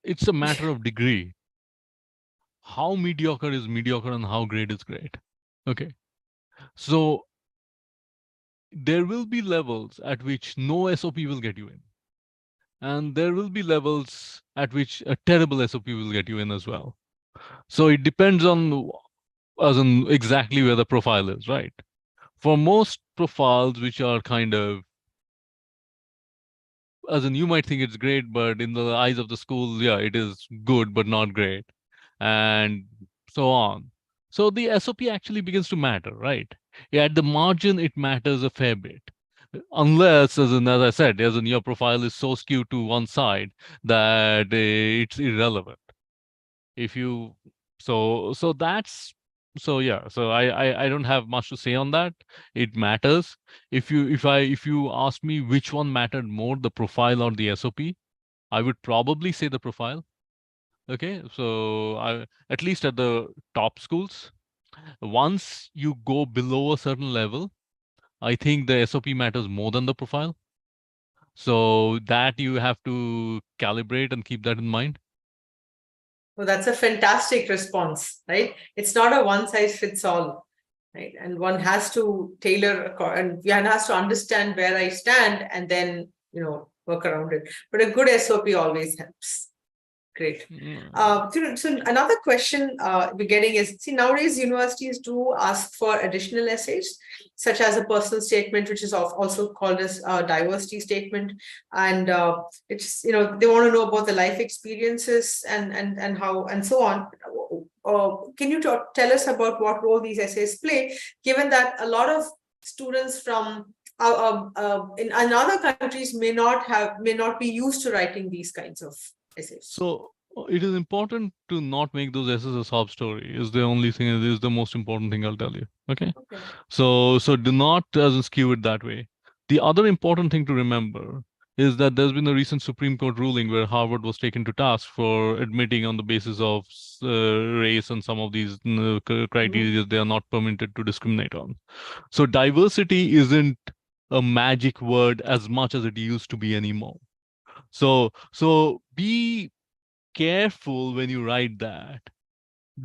It's a matter of degree. How mediocre is mediocre and how great is great. Okay. So there will be levels at which no SOP will get you in. And there will be levels at which a terrible SOP will get you in as well. So it depends on as in exactly where the profile is, right? For most profiles which are kind of, as in you might think it's great, but in the eyes of the school, yeah, it is good, but not great. And so on. So the SOP actually begins to matter, right? Yeah, at the margin, it matters a fair bit. Unless, as I said, as in your profile is so skewed to one side that it's irrelevant. If you, so that's, so yeah, so I don't have much to say on that. It matters. If you ask me which one mattered more, the profile or the SOP, I would probably say the profile. Okay, so at least at the top schools, once you go below a certain level, I think the SOP matters more than the profile. So that you have to calibrate and keep that in mind. well. That's a fantastic response, right? It's not a one size fits all, right? And one has to tailor, and one has to understand where I stand and then, work around it. But a good SOP always helps. Great. So another question we're getting is, see, nowadays universities do ask for additional essays, such as a personal statement, which is also called as a diversity statement. And it's, they want to know about the life experiences and how, and so on. Can you tell us about what role these essays play, given that a lot of students from in other countries may not be used to writing these kinds of essays? So it is important to not make those essays a sob story. Is the only thing, is the most important thing I'll tell you. Okay. So do not skew it that way. The other important thing to remember is that there's been a recent Supreme Court ruling where Harvard was taken to task for admitting on the basis of race and some of these criteria they are not permitted to discriminate on. So diversity isn't a magic word as much as it used to be anymore. So be careful when you write that.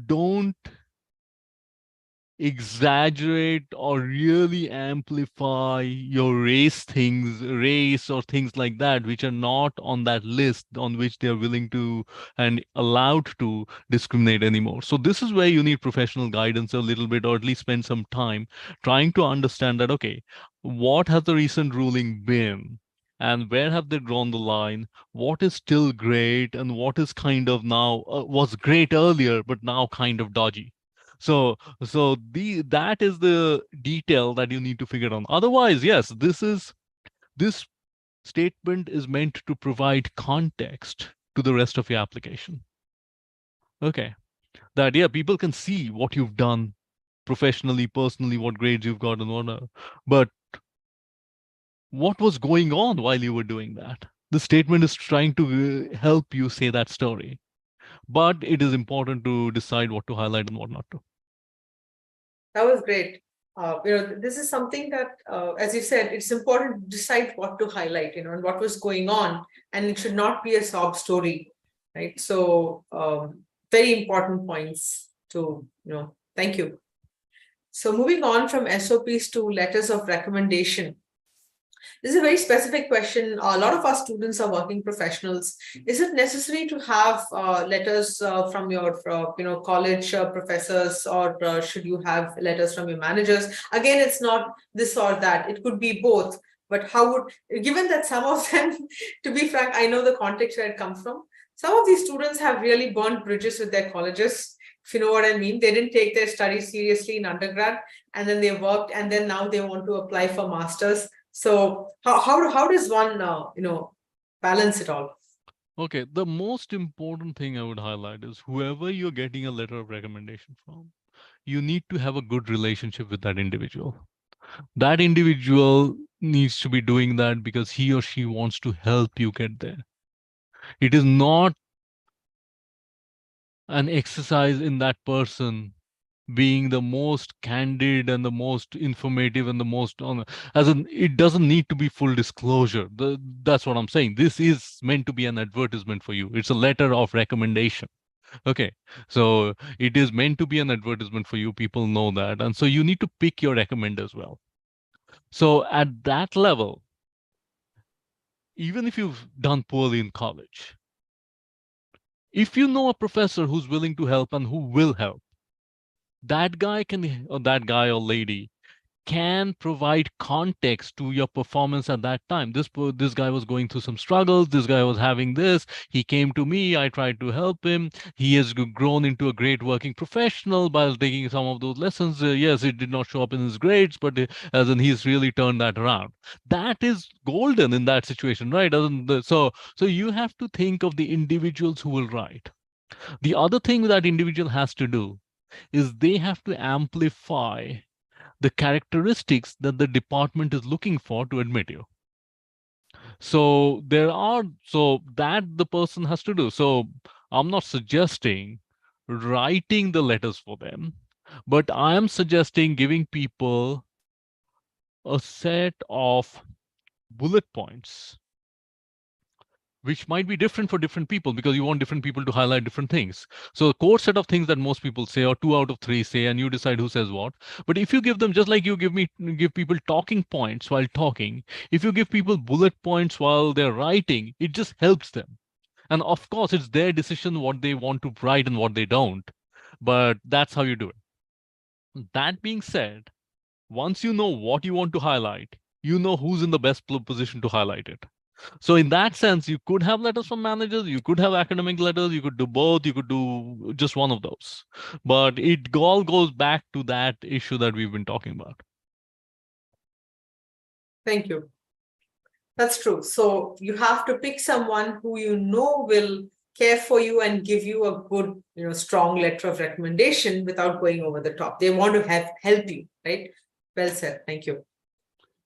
Don't exaggerate or really amplify your race or things like that, which are not on that list on which they're willing to and allowed to discriminate anymore. So this is where you need professional guidance a little bit, or at least spend some time trying to understand that, okay, what has the recent ruling been? and where have they drawn the line? What is still great and what is kind of now was great earlier, but now kind of dodgy. So that is the detail that you need to figure out. Otherwise, yes, this statement is meant to provide context to the rest of your application. Okay. That, yeah, people can see what you've done professionally, personally, what grades you've got and whatnot. But what was going on while you were doing that? The statement is trying to help you say that story. But it is important to decide what to highlight and what not to. That was great. This is something that, as you said, it's important to decide what to highlight, and what was going on, and it should not be a sob story, right? So, very important points to, thank you. So moving on from SOPs to letters of recommendation. This is a very specific question. A lot of our students are working professionals. Is it necessary to have letters from your, college professors, or should you have letters from your managers? Again, it's not this or that. It could be both. But given that some of them, to be frank, I know the context where it comes from. Some of these students have really burnt bridges with their colleges, if you know what I mean. They didn't take their studies seriously in undergrad, and then they worked, and then now they want to apply for masters. So how does one balance it all? Okay, the most important thing I would highlight is whoever you're getting a letter of recommendation from, you need to have a good relationship with that individual. That individual needs to be doing that because he or she wants to help you get there. It is not an exercise in that person being the most candid and the most informative and the most on, as in, it doesn't need to be full disclosure. That's what I'm saying. This is meant to be an advertisement for you. It's a letter of recommendation. Okay, so it is meant to be an advertisement for you. People know that, and so you need to pick your recommenders well. So at that level, even if you've done poorly in college, if you know a professor who's willing to help and who will help, that guy can, or that guy or lady can provide context to your performance at that time. This guy was going through some struggles. This guy was having this. He came to me. I tried to help him. He has grown into a great working professional by taking some of those lessons. Yes, it did not show up in his grades, but as in he's really turned that around. That is golden in that situation, right? So you have to think of the individuals who will write. The other thing that individual has to do is they have to amplify the characteristics that the department is looking for to admit you. So that the person has to do. So I'm not suggesting writing the letters for them, but I am suggesting giving people a set of bullet points which might be different for different people because you want different people to highlight different things. So a core set of things that most people say, or 2 out of 3 say, and you decide who says what. But if you give them, just like you give people talking points while talking, if you give people bullet points while they're writing, it just helps them. And of course, it's their decision what they want to write and what they don't. But that's how you do it. That being said, once you know what you want to highlight, you know who's in the best position to highlight it. So in that sense, you could have letters from managers, you could have academic letters, you could do both, you could do just one of those. But it all goes back to that issue that we've been talking about. Thank you. That's true. So you have to pick someone who you know will care for you and give you a good, strong letter of recommendation without going over the top. They want to help you, right? Well said. Thank you.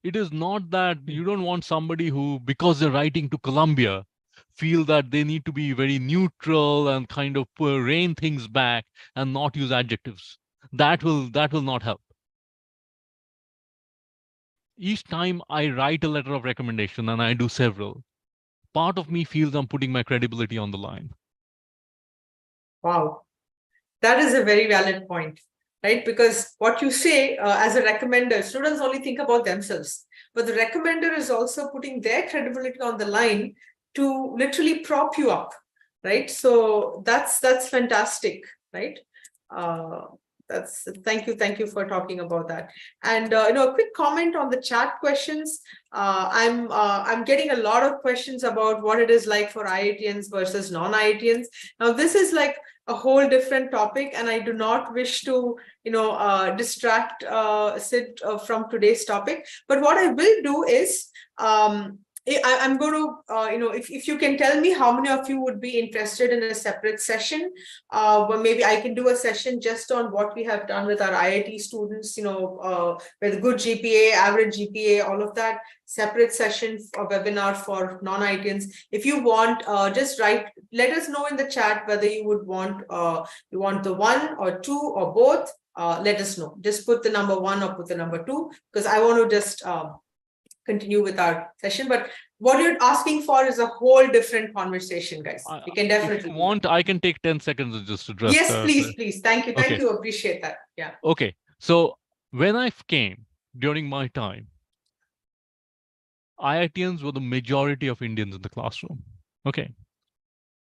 It is not that you don't want somebody who, because they're writing to Columbia, feel that they need to be very neutral and kind of rein things back and not use adjectives. That will not help. Each time I write a letter of recommendation, and I do several, part of me feels I'm putting my credibility on the line. Wow. That is a very valid point, right? Because what you say as a recommender, students only think about themselves, but the recommender is also putting their credibility on the line to literally prop you up, right? So that's fantastic, right? Thank you for talking about that. And a quick comment on the chat questions. I'm getting a lot of questions about what it is like for IITians versus non-IITians. Now, this is like a whole different topic, and I do not wish to distract Sid from today's topic. But what I will do is I'm going to, if you can tell me how many of you would be interested in a separate session, well, maybe I can do a session just on what we have done with our IIT students, with good GPA, average GPA, all of that, separate session or webinar for non-IITians. If you want, just let us know in the chat whether you would want, you want the 1 or 2 or both. Let us know. Just put the number 1 or put the number 2, because I want to just continue with our session. But what you're asking for is a whole different conversation, guys. You can definitely. If you want, I can take 10 seconds to just address yes, that. please. Thank you. Thank you. Appreciate that. Yeah. Okay. So when I came during my time, IITians were the majority of Indians in the classroom. Okay.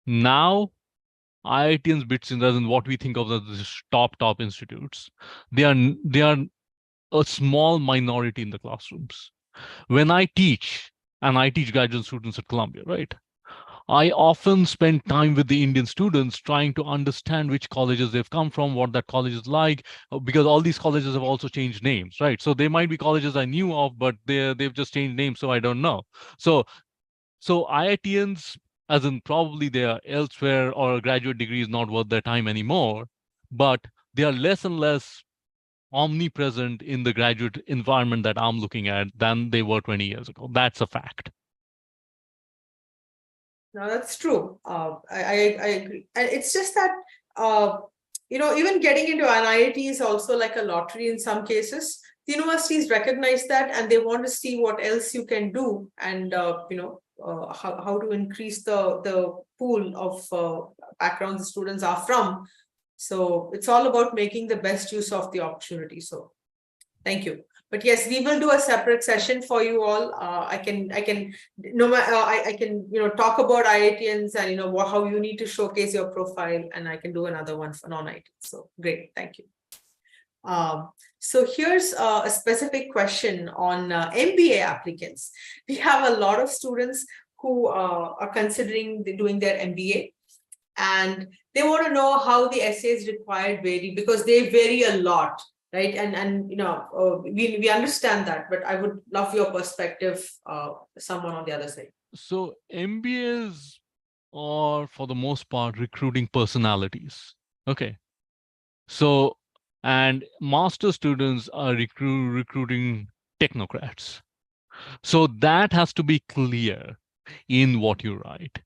Now, IITians, bits in what we think of as the top institutes, they are a small minority in the classrooms. When I teach, and I teach graduate students at Columbia, right? I often spend time with the Indian students trying to understand which colleges they've come from, what that college is like, because all these colleges have also changed names, right? So they might be colleges I knew of, but they've just changed names, so I don't know. So IITians, as in probably they are elsewhere or a graduate degree is not worth their time anymore, but they are less and less omnipresent in the graduate environment that I'm looking at than they were 20 years ago. That's a fact. No, that's true. I agree. And it's just that, even getting into an IIT is also like a lottery in some cases. The universities recognize that, and they want to see what else you can do, and how to increase the pool of backgrounds the students are from. So it's all about making the best use of the opportunity. So thank you. But yes, we will do a separate session for you all. I can talk about IITians and how you need to showcase your profile, and I can do another one for non-IITians. So great, thank you. So here's a specific question on MBA applicants. We have a lot of students who are considering doing their MBA, and they want to know how the essays required vary, because they vary a lot. Right. And we understand that, but I would love your perspective, someone on the other side. So MBAs are, for the most part, recruiting personalities. Okay. So, and master students are recruiting technocrats. So that has to be clear in what you write.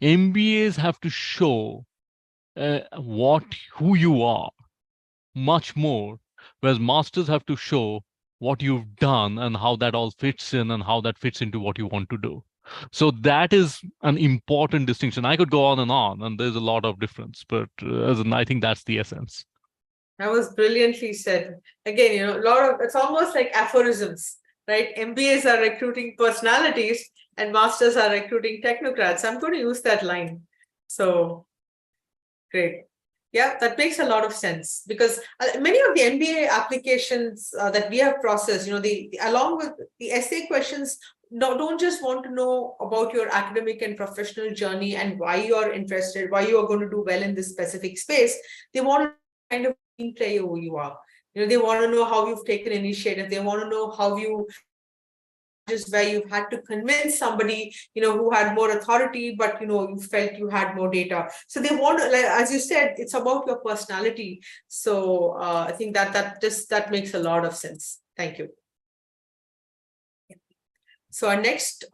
MBAs have to show who you are much more, whereas masters have to show what you've done and how that all fits in and how that fits into what you want to do. So that is an important distinction. I could go on, and there's a lot of difference, but I think that's the essence. That was brilliantly said. Again, it's almost like aphorisms, right? MBAs are recruiting personalities and masters are recruiting technocrats. I'm going to use that line. So great. Yeah, that makes a lot of sense, because many of the MBA applications that we have processed, along with the essay questions, don't just want to know about your academic and professional journey and why you are interested, why you are going to do well in this specific space. They want to kind of team player who you are. They want to know how you've taken initiative. They want to know how you, just where you had to convince somebody, who had more authority, but, you felt you had more data. So they want to, like, as you said, it's about your personality. So I think that makes a lot of sense. Thank you. So our next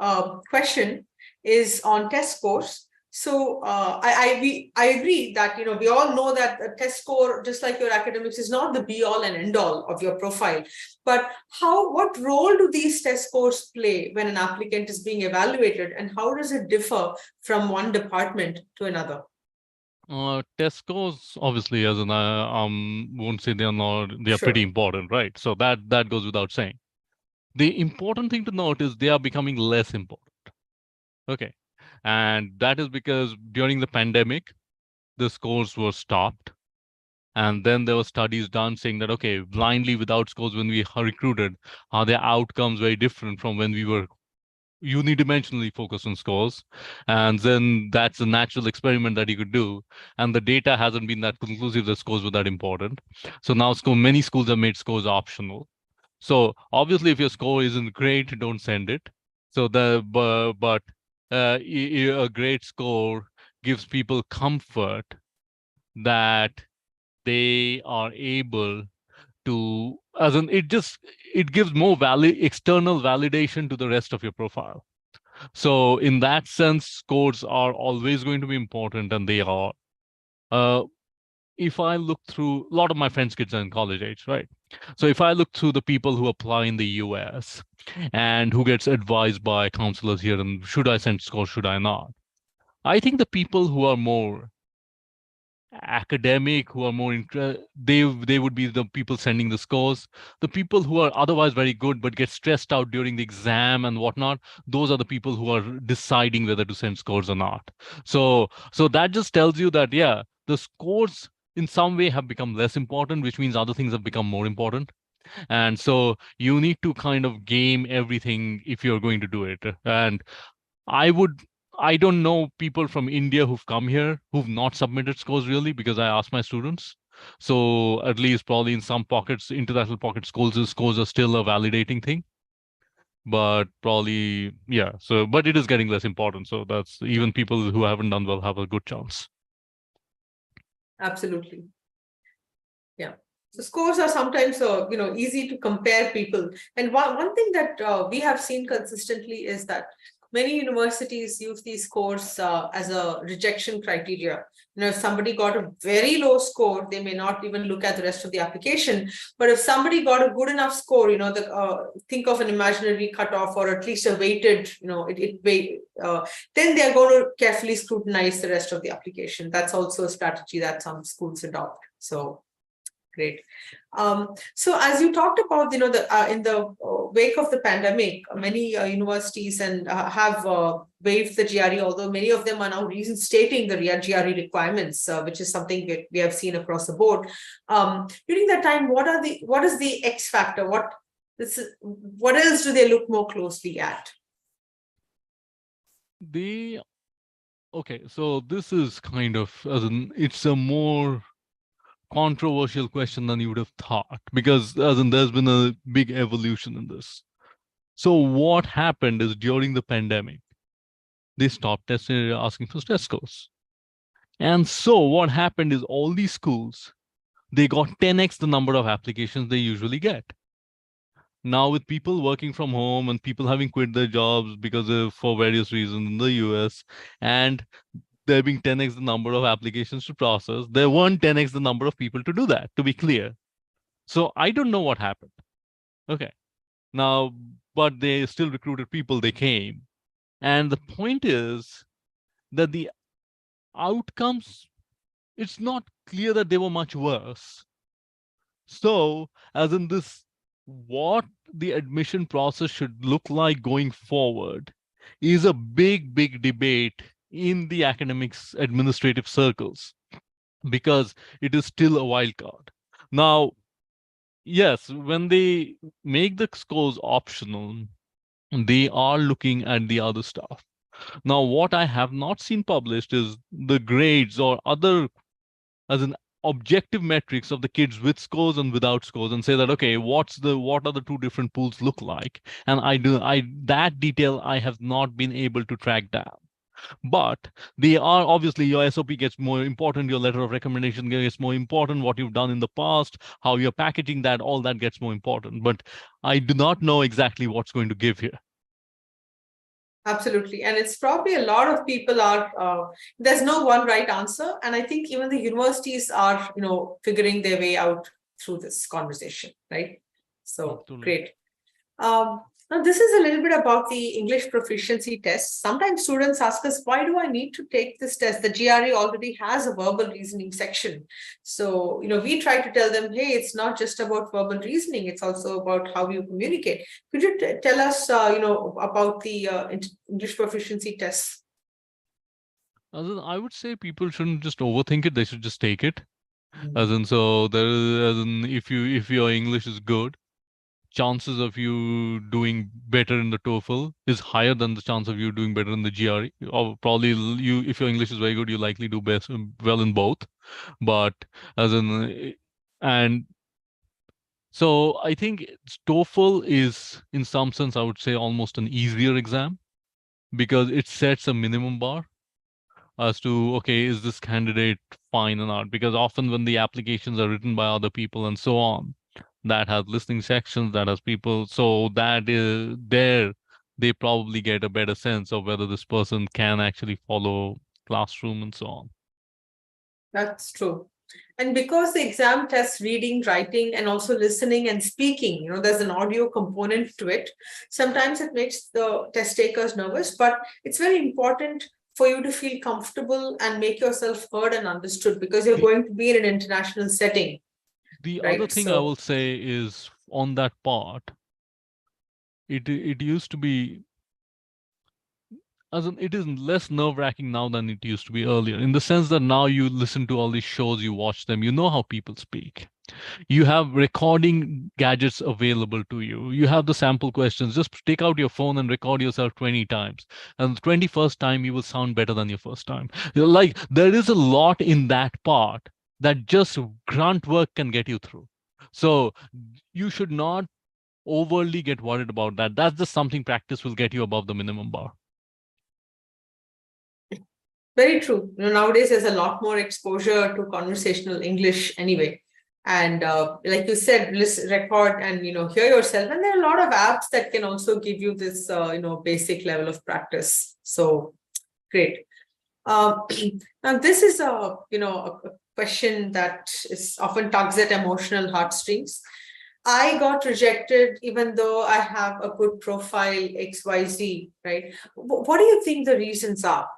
question is on test scores. So I agree that, we all know that a test score, just like your academics, is not the be all and end all of your profile. But what role do these test scores play when an applicant is being evaluated, and how does it differ from one department to another? Test scores, obviously, as in won't say they are Sure. pretty important, right? So that goes without saying. The important thing to note is they are becoming less important. Okay. And that is because during the pandemic, the scores were stopped. And then there were studies done saying that, okay, blindly without scores when we recruited, are their outcomes very different from when we were unidimensionally focused on scores? And then that's a natural experiment that you could do. And the data hasn't been that conclusive that scores were that important. So now many schools have made scores optional. So obviously, if your score isn't great, don't send it. So but a great score gives people comfort that they are able to, as in it gives more external validation to the rest of your profile. So in that sense, scores are always going to be important, and they are. If I look through, a lot of my friends' kids are in college age, right? So if I look through the people who apply in the US and who gets advised by counselors here, and should I send scores, should I not? I think the people who are more academic, who are more they would be the people sending the scores. The people who are otherwise very good but get stressed out during the exam and whatnot, those are the people who are deciding whether to send scores or not. So that just tells you that, yeah, the scores in some way have become less important, which means other things have become more important. And so you need to kind of game everything if you're going to do it. And I would, I don't know people from India who've come here who've not submitted scores really, because I ask my students. So at least probably in some pockets, international pocket scores are still a validating thing. But probably, yeah. So, but it is getting less important. So that's, even people who haven't done well have a good chance. Absolutely. Yeah. So scores are sometimes, easy to compare people. And one thing that we have seen consistently is that many universities use these scores as a rejection criteria. If somebody got a very low score, they may not even look at the rest of the application. But if somebody got a good enough score, think of an imaginary cutoff or at least a weighted, then they're going to carefully scrutinize the rest of the application. That's also a strategy that some schools adopt. So great. So as you talked about, in the wake of the pandemic, many universities have waived the GRE, although many of them are now reinstating the GRE requirements, which is something that we have seen across the board. During that time, what is the X factor? What else do they look more closely at? Okay, so this is kind of, it's a more controversial question than you would have thought, because there's been a big evolution in this. So what happened is, during the pandemic, they stopped asking for test scores. And so what happened is, all these schools, they got 10x the number of applications they usually get. Now, with people working from home and people having quit their jobs for various reasons in the US, and there being 10x the number of applications to process, there weren't 10x the number of people to do that, to be clear. So I don't know what happened. Okay. Now, but they still recruited people, they came. And the point is that the outcomes, it's not clear that they were much worse. So, as in this, what the admission process should look like going forward is a big, big debate in the academics administrative circles, because it is still a wild card. Now, yes, when they make the scores optional, they are looking at the other stuff. Now, what I have not seen published is the grades or other, as an objective metrics of the kids with scores and without scores, and say that, okay, what are the two different pools look like? And that detail I have not been able to track down. But they are, obviously, your SOP gets more important, your letter of recommendation gets more important, what you've done in the past, how you're packaging that, all that gets more important. But I do not know exactly what's going to give here. Absolutely. And it's probably a lot of people there's no one right answer. And I think even the universities are, figuring their way out through this conversation, right? So Absolutely. Great. Now, this is a little bit about the English proficiency test. Sometimes students ask us, why do I need to take this test? The GRE already has a verbal reasoning section. So, we try to tell them, hey, it's not just about verbal reasoning. It's also about how you communicate. Could you tell us, about the English proficiency test? I would say people shouldn't just overthink it. They should just take it. As in, so there is, as in, if your English is good, chances of you doing better in the TOEFL is higher than the chance of you doing better in the GRE. Or probably you, if your English is very good, you likely do best well in both. But as in, and so I think TOEFL is, in some sense, I would say almost an easier exam because it sets a minimum bar as to, okay, is this candidate fine or not? Because often when the applications are written by other people and so on, that has listening sections, that has people, so that is there, they probably get a better sense of whether this person can actually follow classroom and so on. That's true. And because the exam tests reading, writing, and also listening and speaking, there's an audio component to it. Sometimes it makes the test takers nervous, but it's very important for you to feel comfortable and make yourself heard and understood because you're going to be in an international setting. The right? other thing I will say is on that part, it used to be, as in, it is less nerve-wracking now than it used to be earlier, in the sense that now you listen to all these shows, you watch them, you know how people speak. You have recording gadgets available to you. You have the sample questions. Just take out your phone and record yourself 20 times. And the 21st time, you will sound better than your first time. Like, there is a lot in that part that just grunt work can get you through. So you should not overly get worried about that. That's just something practice will get you above the minimum bar. Very true. Nowadays there's a lot more exposure to conversational English anyway. And like you said, listen, record and hear yourself. And there are a lot of apps that can also give you this basic level of practice. So great. Now this is a question that is often tugs at emotional heartstrings. I got rejected even though I have a good profile XYZ, right? What do you think the reasons are?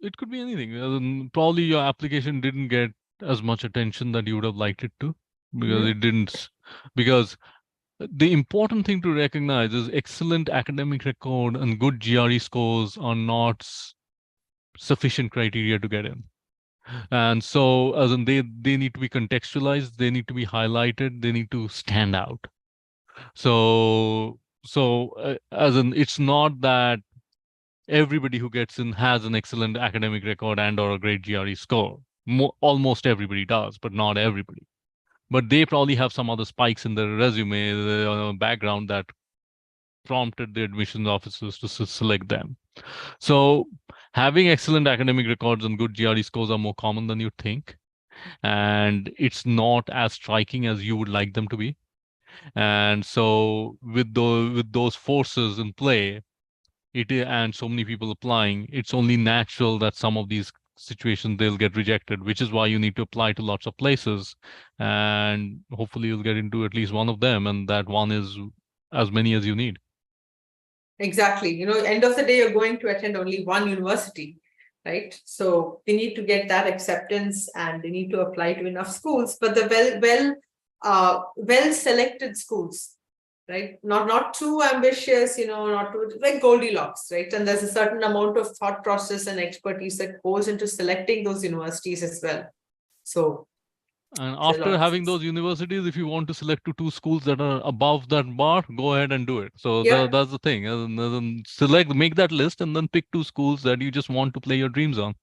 It could be anything. Probably your application didn't get as much attention that you would have liked it to, because it didn't. Because the important thing to recognize is excellent academic record and good GRE scores are not sufficient criteria to get in. And so, as in, they need to be contextualized, they need to be highlighted, they need to stand out. So as in, it's not that everybody who gets in has an excellent academic record and or a great GRE score. Almost everybody does, but not everybody. But they probably have some other spikes in their resume, background that prompted the admissions officers to select them. So having excellent academic records and good GRE scores are more common than you think. And it's not as striking as you would like them to be. And so with those forces in play, and so many people applying, it's only natural that some of these situations they'll get rejected, which is why you need to apply to lots of places, and hopefully you'll get into at least one of them, and that one is as many as you need. Exactly. End of the day, you're going to attend only one university, right? So they need to get that acceptance and they need to apply to enough schools, but the well selected schools, right? Not too ambitious, not too like Goldilocks, right? And there's a certain amount of thought process and expertise that goes into selecting those universities as well. So, and after having those universities, if you want to select two schools that are above that bar, go ahead and do it. So that's the thing. Make that list and then pick two schools that you just want to play your dreams on.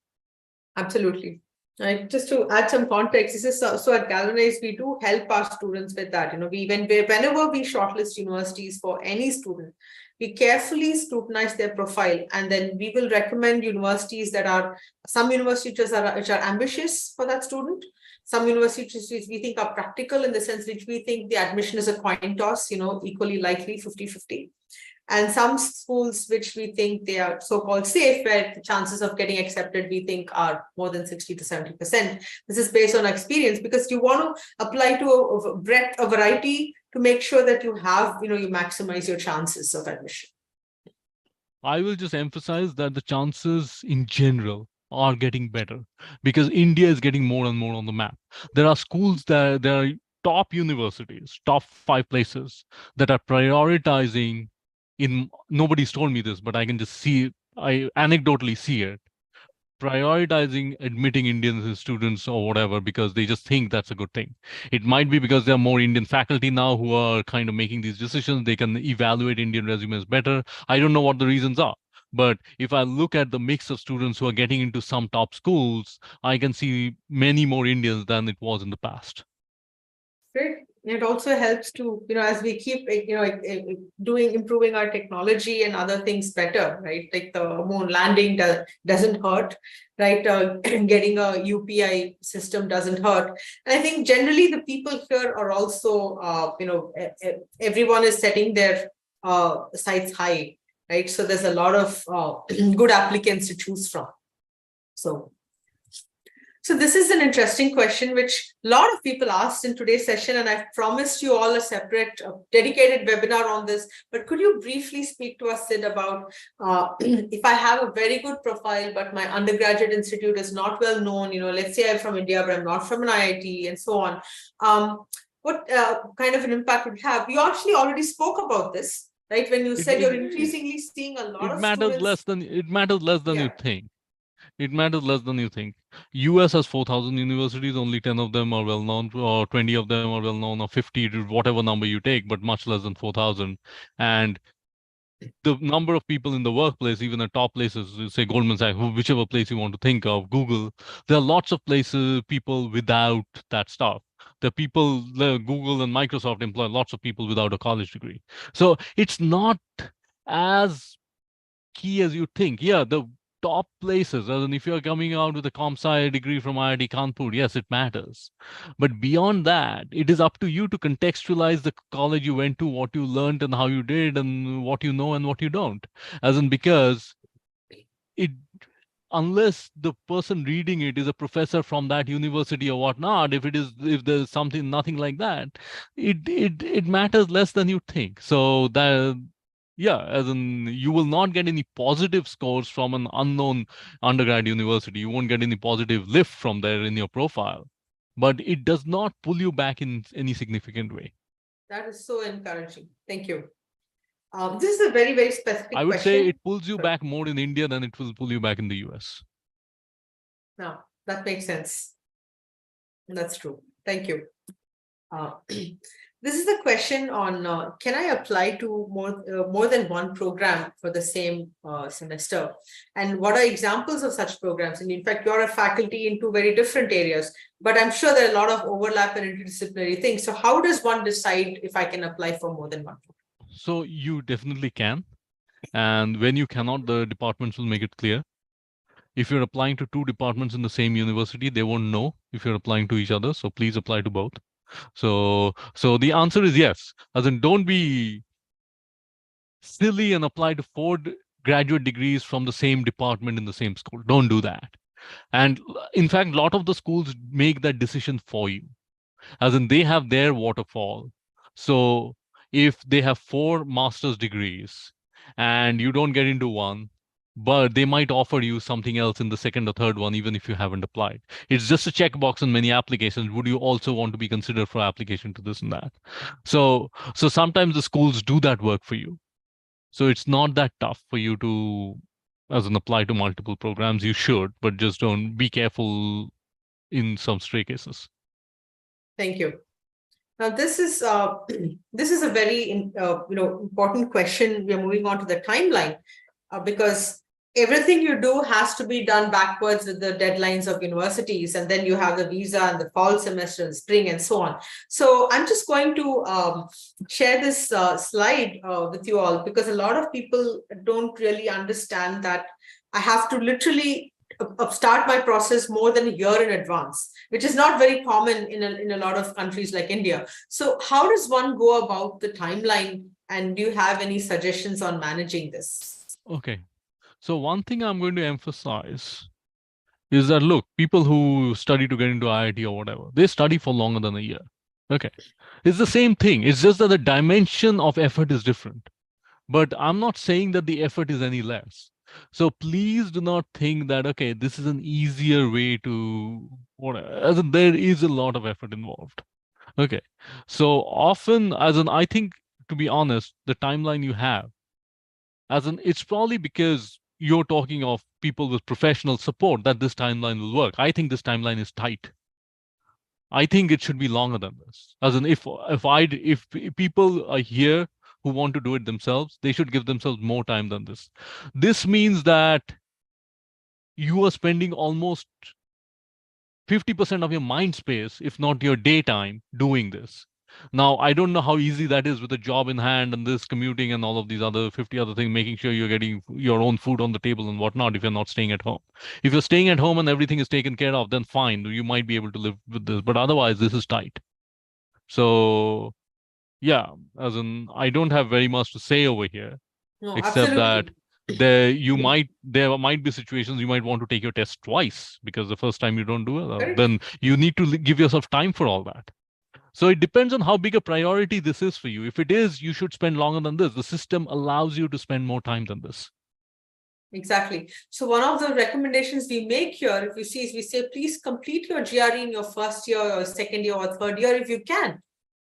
Absolutely. Right. Just to add some context, this is so at Galvanize, we do help our students with that. Whenever we shortlist universities for any student, we carefully scrutinize their profile, and then we will recommend universities that are some universities which are ambitious for that student. Some universities which we think are practical in the sense which we think the admission is a coin toss, equally likely 50-50. And some schools which we think they are so-called safe, where the chances of getting accepted we think are more than 60 to 70%. This is based on experience because you want to apply to a variety to make sure that you have, you maximize your chances of admission. I will just emphasize that the chances in general are getting better because India is getting more and more on the map. There are schools there are top universities, top 5 places that are prioritizing nobody's told me this, but I can just see, I anecdotally see it, prioritizing admitting Indians as students or whatever because they just think that's a good thing. It might be because there are more Indian faculty now who are kind of making these decisions. They can evaluate Indian resumes better. I don't know what the reasons are. But if I look at the mix of students who are getting into some top schools, I can see many more Indians than it was in the past. Great. It also helps to, as we keep, improving our technology and other things better, right? Like the moon landing doesn't hurt, right? Getting a UPI system doesn't hurt. And I think generally the people here are also, everyone is setting their sights high, right? So there's a lot of good applicants to choose from. So this is an interesting question, which a lot of people asked in today's session, and I've promised you all a separate dedicated webinar on this. But could you briefly speak to us, Sid, about if I have a very good profile, but my undergraduate institute is not well known, let's say I'm from India, but I'm not from an IIT and so on. What kind of an impact would it have? You actually already spoke about this, right? When you said you're increasingly seeing a lot of students. It matters less than you think. It matters less than you think. US has 4,000 universities, only 10 of them are well known, or 20 of them are well known, or 50, whatever number you take, but much less than 4,000. And the number of people in the workplace, even at top places, say Goldman Sachs, whichever place you want to think of, Google, there are lots of places, people without that stuff. The people, Google and Microsoft employ lots of people without a college degree. So it's not as key as you think. Yeah, the top places, as in if you're coming out with a comp sci degree from IIT Kanpur, yes, it matters. But beyond that, it is up to you to contextualize the college you went to, what you learned and how you did, and what you know and what you don't. As in, because it, unless the person reading it is a professor from that university or whatnot, if there's nothing like that, it matters less than you think. So that, yeah, as in you will not get any positive scores from an unknown undergrad university. You won't get any positive lift from there in your profile, but it does not pull you back in any significant way. That is so encouraging. Thank you. This is a very, very specific question. I would say it pulls you back more in India than it will pull you back in the US. No, that makes sense. That's true. Thank you. This is a question on, can I apply to more than one program for the same semester? And what are examples of such programs? And in fact, you're a faculty in two very different areas, but I'm sure there are a lot of overlap and interdisciplinary things. So how does one decide if I can apply for more than one program? So you definitely can. And when you cannot, the departments will make it clear. If you're applying to two departments in the same university, they won't know if you're applying to each other. So please apply to both. So the answer is yes. As in, don't be silly and apply to 4 graduate degrees from the same department in the same school. Don't do that. And in fact, a lot of the schools make that decision for you. As in, they have their waterfall. So if they have 4 master's degrees and you don't get into one, but they might offer you something else in the second or third one, even if you haven't applied. It's just a checkbox in many applications. Would you also want to be considered for application to this and that? So sometimes the schools do that work for you. So it's not that tough for you to, as an apply to multiple programs. You should, but just don't be careful in some stray cases. Thank you. Now, this is a very important question. We are moving on to the timeline because everything you do has to be done backwards with the deadlines of universities, and then you have the visa and the fall semester and spring and so on. So I'm just going to share this slide with you all because a lot of people don't really understand that I have to literally start my process more than a year in advance, which is not very common in a lot of countries like India. So how does one go about the timeline, and do you have any suggestions on managing this? Okay. So one thing I'm going to emphasize is that, look, people who study to get into IIT or whatever, they study for longer than a year. Okay. It's the same thing. It's just that the dimension of effort is different. But I'm not saying that the effort is any less. So please do not think that, okay, this is an easier way to, as in there is a lot of effort involved. Okay. So often, I think, to be honest, the timeline you have, it's probably because you're talking of people with professional support, that this timeline will work. I think this timeline is tight. I think it should be longer than this. As in, if people are here who want to do it themselves, they should give themselves more time than this. This means that you are spending almost 50% of your mind space, if not your daytime, doing this. Now, I don't know how easy that is with a job in hand and this commuting and all of these other 50 other things, making sure you're getting your own food on the table and whatnot if you're not staying at home. If you're staying at home and everything is taken care of, then fine, you might be able to live with this. But otherwise, this is tight. So, yeah, as in, I don't have very much to say over here, No, except that absolutely. there might be situations you might want to take your test twice because the first time you don't do it, Correct. then you need to give yourself time for all that. So it depends on how big a priority this is for you. If it is, you should spend longer than this. The system allows you to spend more time than this. Exactly. So one of the recommendations we make here, if you see, is we say, please complete your GRE in your first year or second year or third year if you can,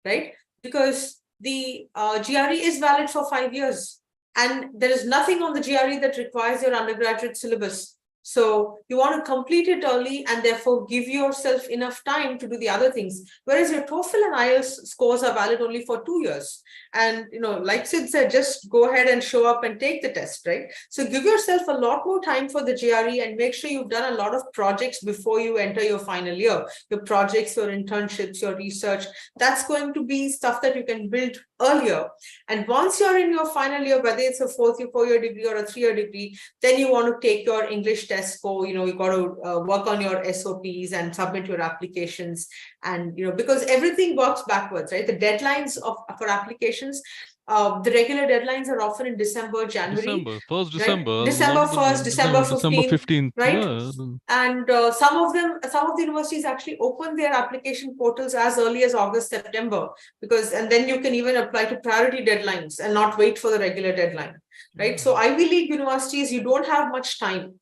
right? Because the GRE is valid for 5 years. And there is nothing on the GRE that requires your undergraduate syllabus. So you want to complete it early and therefore give yourself enough time to do the other things. Whereas your TOEFL and IELTS scores are valid only for 2 years. And, like Sid said, just go ahead and show up and take the test, right? So give yourself a lot more time for the GRE and make sure you've done a lot of projects before you enter your final year. Your projects, your internships, your research, that's going to be stuff that you can build earlier. And once you're in your final year, whether it's a 4-year degree or a 3-year degree, then you want to take your English test score, you got to work on your SOPs and submit your applications. And, because everything works backwards, right? The deadlines for applications, the regular deadlines are often in December, January, First right? December, December 1st, December December 15th, 15th. right? Yeah. And some of the universities actually open their application portals as early as August, September, and then you can even apply to priority deadlines and not wait for the regular deadline, right? So Ivy League universities, you don't have much time,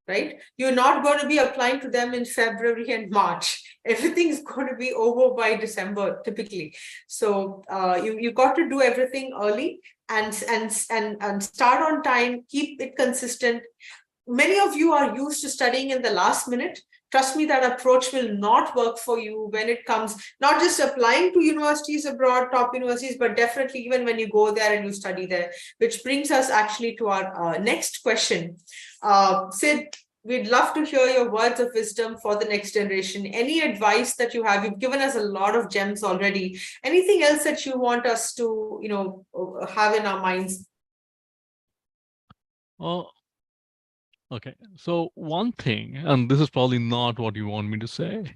right? You're not going to be applying to them in February and March. Everything's going to be over by December, typically. So you got to do everything early and start on time, keep it consistent. Many of you are used to studying in the last minute. Trust me, that approach will not work for you when it comes, not just applying to universities abroad, top universities, but definitely even when you go there and you study there, which brings us actually to our next question. Sid, we'd love to hear your words of wisdom for the next generation. Any advice that you have? You've given us a lot of gems already. Anything else that you want us to, have in our minds? Okay, so one thing, and this is probably not what you want me to say,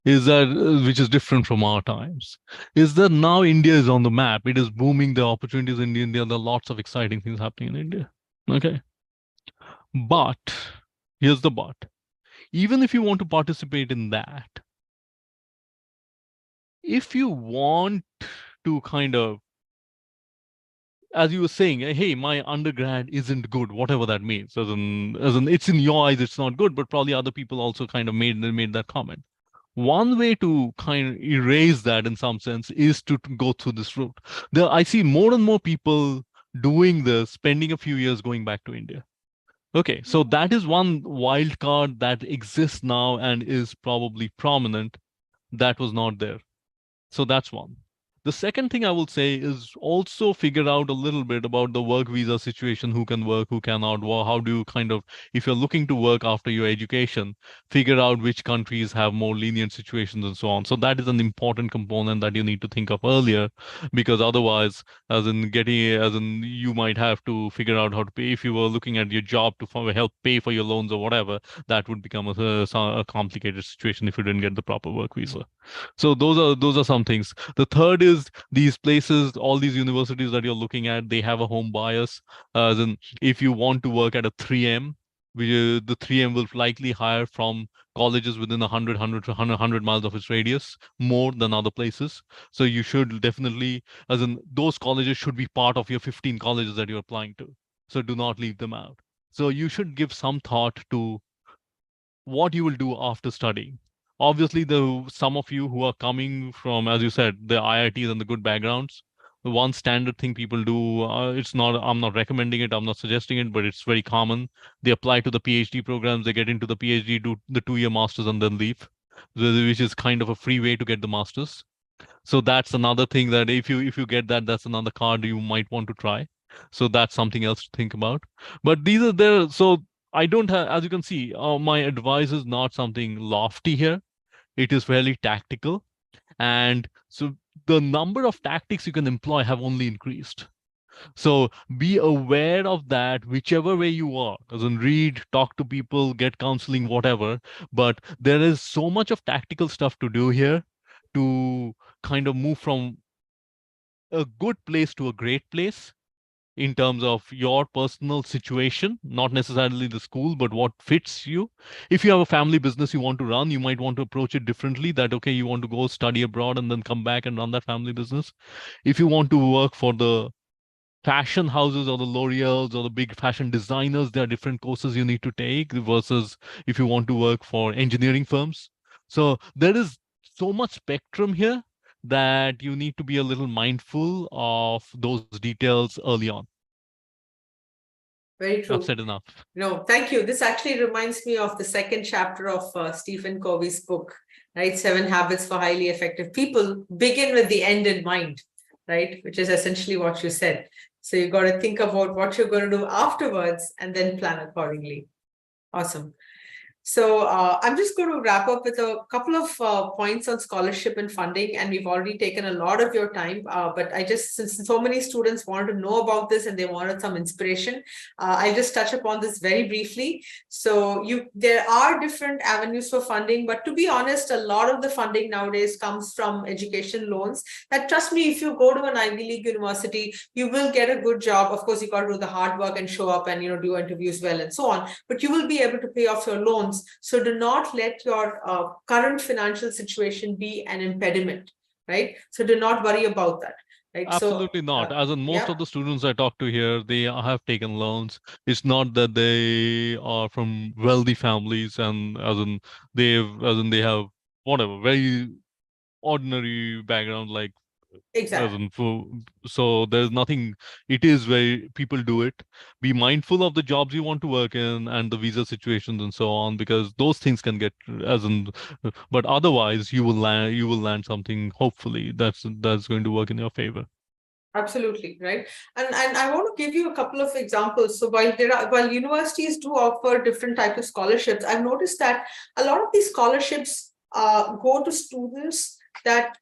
is that, which is different from our times, is that now India is on the map. It is booming, the opportunities in India. There are lots of exciting things happening in India. Okay. But here's the but. Even if you want to participate in that, if you want to kind of, as you were saying, hey, my undergrad isn't good, whatever that means. As in, it's in your eyes, it's not good, but probably other people also kind of made that comment. One way to kind of erase that in some sense is to go through this route. I see more and more people doing this, spending a few years going back to India. Okay, so that is one wild card that exists now and is probably prominent that was not there. So that's one. The second thing I will say is also figure out a little bit about the work visa situation, who can work, who cannot. How do you kind of, if you're looking to work after your education, figure out which countries have more lenient situations and so on. So that is an important component that you need to think of earlier, because otherwise, as in you might have to figure out how to pay. If you were looking at your job to help pay for your loans or whatever, that would become a complicated situation if you didn't get the proper work visa. So those are some things. The third is these places, all these universities that you're looking at, they have a home bias. As in, if you want to work at a 3M, the 3M will likely hire from colleges within 100 miles of its radius more than other places. So you should definitely, as in, those colleges should be part of your 15 colleges that you're applying to. So do not leave them out. So you should give some thought to what you will do after studying. Obviously, some of you who are coming from, as you said, the IITs and the good backgrounds, one standard thing people do. I'm not recommending it, I'm not suggesting it, but it's very common. They apply to the PhD programs, they get into the PhD, do the 2-year masters, and then leave, which is kind of a free way to get the masters. So that's another thing that if you get that, that's another card you might want to try. So that's something else to think about. But these are there. So I don't have, as you can see, my advice is not something lofty here. It is fairly tactical. And so the number of tactics you can employ have only increased. So be aware of that, whichever way you are, as in read, talk to people, get counseling, whatever. But there is so much of tactical stuff to do here to kind of move from a good place to a great place in terms of your personal situation, not necessarily the school, but what fits you. If you have a family business you want to run, you might want to approach it differently, that, okay, you want to go study abroad and then come back and run that family business. If you want to work for the fashion houses or the L'Oreals or the big fashion designers, there are different courses you need to take versus if you want to work for engineering firms. So there is so much spectrum here that you need to be a little mindful of those details early on. Very I've true. said enough. No, thank you. This actually reminds me of the second chapter of Stephen Covey's book, right? 7 Habits for Highly Effective People. Begin with the end in mind, right? Which is essentially what you said. So you got to think about what you're going to do afterwards and then plan accordingly. Awesome. So I'm just going to wrap up with a couple of points on scholarship and funding, and we've already taken a lot of your time, but I just, since so many students wanted to know about this and they wanted some inspiration, I'll just touch upon this very briefly. So there are different avenues for funding, but to be honest, a lot of the funding nowadays comes from education loans. That, trust me, if you go to an Ivy League university, you will get a good job. Of course, you got to do the hard work and show up and do interviews well and so on, but you will be able to pay off your loans. So do not let your current financial situation be an impediment, right? So do not worry about that. Right? Absolutely So, not. As in most yeah. of the students I talk to here, they have taken loans. It's not that they are from wealthy families and as in they have whatever, very ordinary background, like as Exactly. in so there's nothing. It is very, people do it. Be mindful of the jobs you want to work in and the visa situations and so on, because those things can get, as in, but otherwise you will land something, hopefully, that's going to work in your favor. Absolutely, right. And I want to give you a couple of examples. So while universities do offer different types of scholarships, I've noticed that a lot of these scholarships go to students that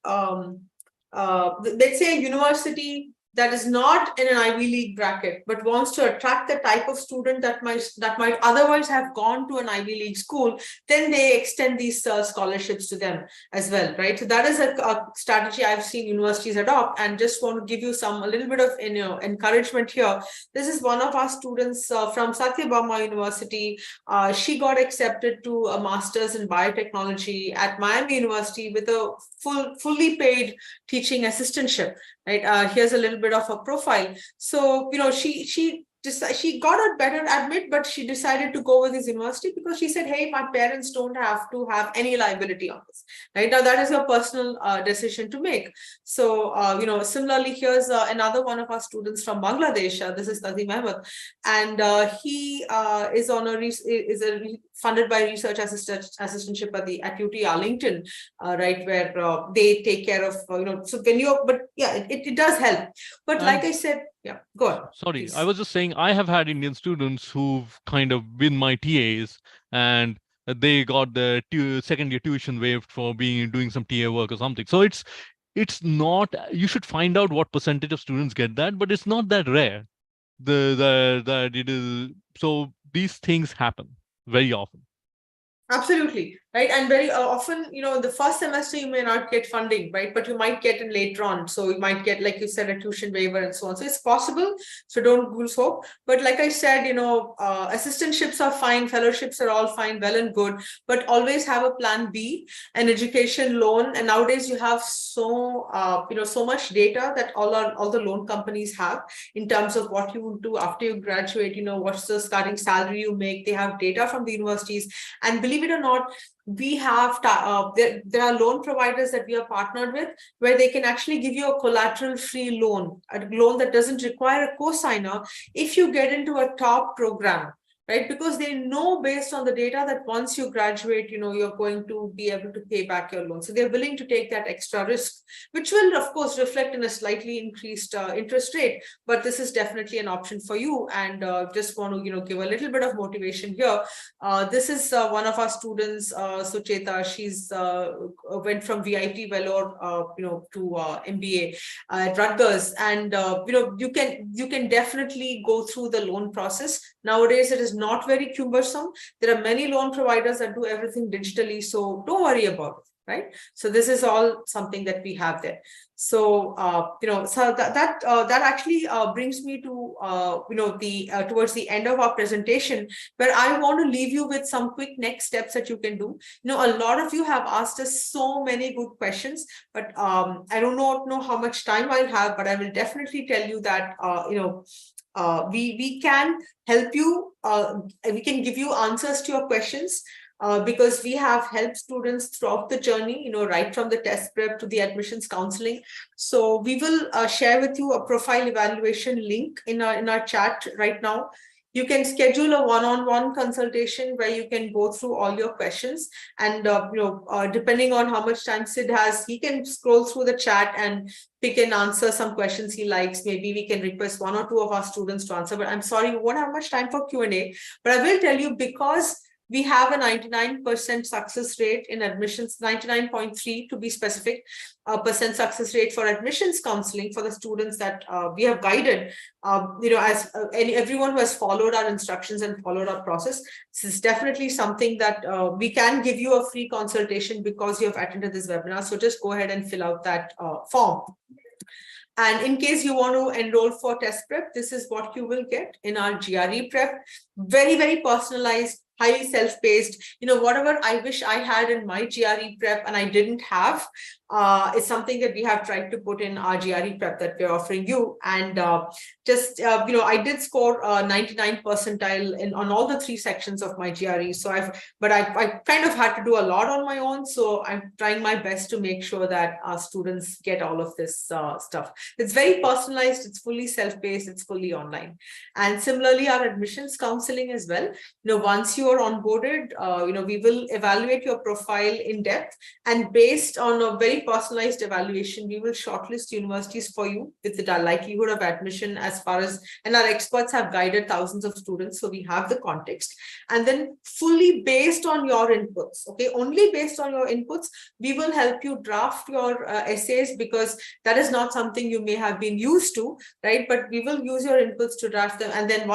let's say a university that is not in an Ivy League bracket, but wants to attract the type of student that might otherwise have gone to an Ivy League school, then they extend these scholarships to them as well, right? So that is a strategy I've seen universities adopt, and just want to give you a little bit of encouragement here. This is one of our students from Satyabama University. She got accepted to a master's in biotechnology at Miami University with a fully paid teaching assistantship. Right. Here's a little bit of her profile. So, she got out better at mid, but she decided to go with this university because she said, hey, my parents don't have to have any liability on this. Right now, that is your personal decision to make. So, similarly, here's another one of our students from Bangladesh. This is Nazim Ahmed, and he is on funded by research assistantship at UT Arlington, right, where they take care of, so when but yeah, it does help. But like I said, yeah, go on. Sorry, Please. I was just saying, I have had Indian students who've kind of been my TAs, and they got the second year tuition waived for doing some TA work or something. So it's not, you should find out what percentage of students get that, but it's not that rare. That it is, so these things happen very often. Absolutely, right. And very often, the first semester you may not get funding, right? But you might get it later on. So you might get, like you said, a tuition waiver and so on. So it's possible. So don't lose hope. But like I said, assistantships are fine, fellowships are all fine, well and good. But always have a plan B, an education loan. And nowadays you have so much data that all the loan companies have in terms of what you would do after you graduate. What's the starting salary you make. They have data from the universities, and believe it or not, we have there are loan providers that we are partnered with, where they can actually give you a collateral-free loan, a loan that doesn't require a co-signer if you get into a top program, right? Because they know based on the data that once you graduate, you're going to be able to pay back your loan. So they're willing to take that extra risk, which will, of course, reflect in a slightly increased interest rate. But this is definitely an option for you. And just want to, give a little bit of motivation here. This is one of our students, Sucheta. She's went from VIT Vellore, to MBA at Rutgers, and you can definitely go through the loan process. Nowadays, it is not very cumbersome. There are many loan providers that do everything digitally, so don't worry about it, right? So this is all something that we have there. So so that actually brings me to the towards the end of our presentation, where I want to leave you with some quick next steps that you can do. A lot of you have asked us so many good questions, but I don't know how much time I'll have, but I will definitely tell you that we can help you. We can give you answers to your questions. Because we have helped students throughout the journey, right from the test prep to the admissions counseling. So we will share with you a profile evaluation link in our chat right now. You can schedule a one-on-one consultation where you can go through all your questions. And depending on how much time Sid has, he can scroll through the chat and pick and answer some questions he likes. Maybe we can request one or two of our students to answer. But I'm sorry, we won't have much time for Q&A. But I will tell you, because we have a 99% success rate in admissions, 99.3 to be specific, percent success rate for admissions counseling for the students that we have guided. As everyone who has followed our instructions and followed our process, this is definitely something that we can give you a free consultation because you have attended this webinar. So just go ahead and fill out that form. And in case you want to enroll for test prep, this is what you will get in our GRE prep. Very, very personalized, highly self-paced. Whatever I wish I had in my GRE prep and I didn't have, is something that we have tried to put in our GRE prep that we're offering you. And I did score 99 percentile on all the 3 sections of my GRE. So I kind of had to do a lot on my own. So I'm trying my best to make sure that our students get all of this stuff. It's very personalized. It's fully self-paced. It's fully online. And similarly, our admissions counseling as well. Once you are onboarded, we will evaluate your profile in depth, and based on a very personalized evaluation, we will shortlist universities for you with the likelihood of admission as far as, and our experts have guided thousands of students, so we have the context. And then fully based on your inputs, okay, only based on your inputs, we will help you draft your essays, because that is not something you may have been used to, right? But we will use your inputs to draft them, and then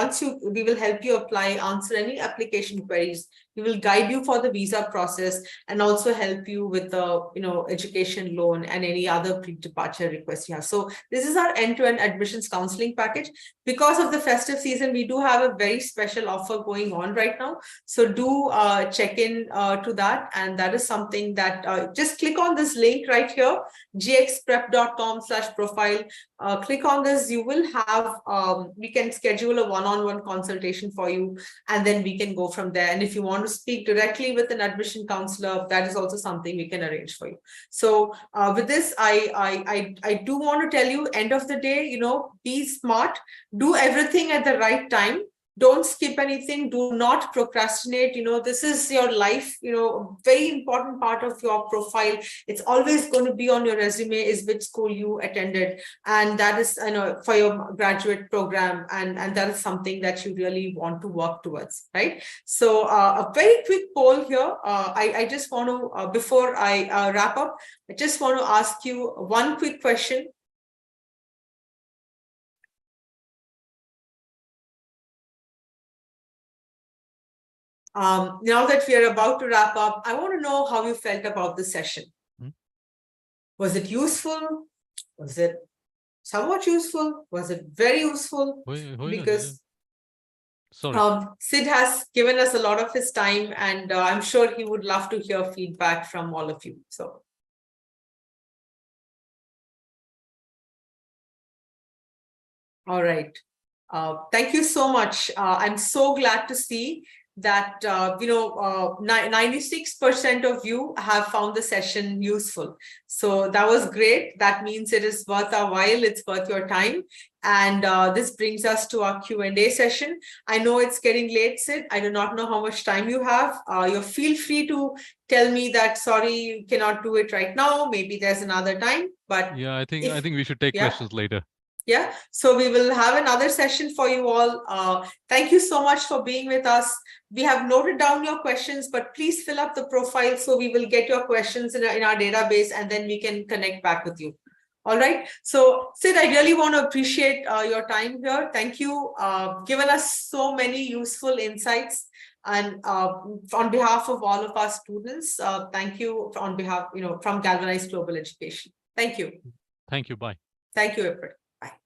we will help you apply, answer any application queries. We will guide you for the visa process and also help you with the education loan and any other pre-departure requests you have. So this is our end-to-end admissions counseling package. Because of the festive season, we do have a very special offer going on right now. So do check in to that, and that is something that just click on this link right here, gxprep.com/profile. Click on this. You will have we can schedule a one-on-one consultation for you, and then we can go from there. And if you want to speak directly with an admission counselor, that is also something we can arrange for you. So with this, I do want to tell you, end of the day, be smart, do everything at the right time. Don't skip anything. Do not procrastinate. This is your life, very important part of your profile. It's always going to be on your resume is which school you attended. And that is, for your graduate program. And that is something that you really want to work towards, right? So a very quick poll here. I just want to, before I wrap up, I just want to ask you one quick question. Now that we are about to wrap up, I want to know how you felt about the session. Was it useful? Was it somewhat useful? Was it very useful? Because Sid has given us a lot of his time, and I'm sure he would love to hear feedback from all of you. So, all right. Thank you so much. I'm so glad to see that 96% of you have found the session useful. So that was great. That means it is worth our while. It's worth your time. And this brings us to our Q&A session. I know it's getting late, Sid. I do not know how much time you have. You feel free to tell me that, sorry, you cannot do it right now. Maybe there's another time. But yeah, I think we should take questions later. Yeah, so we will have another session for you all. Thank you so much for being with us. We have noted down your questions, but please fill up the profile so we will get your questions in our database, and then we can connect back with you. All right. So Sid, I really want to appreciate your time here. Thank you. Given us so many useful insights. And on behalf of all of our students, thank you on behalf, from Galvanize Global Education. Thank you. Thank you. Bye. Thank you, everybody.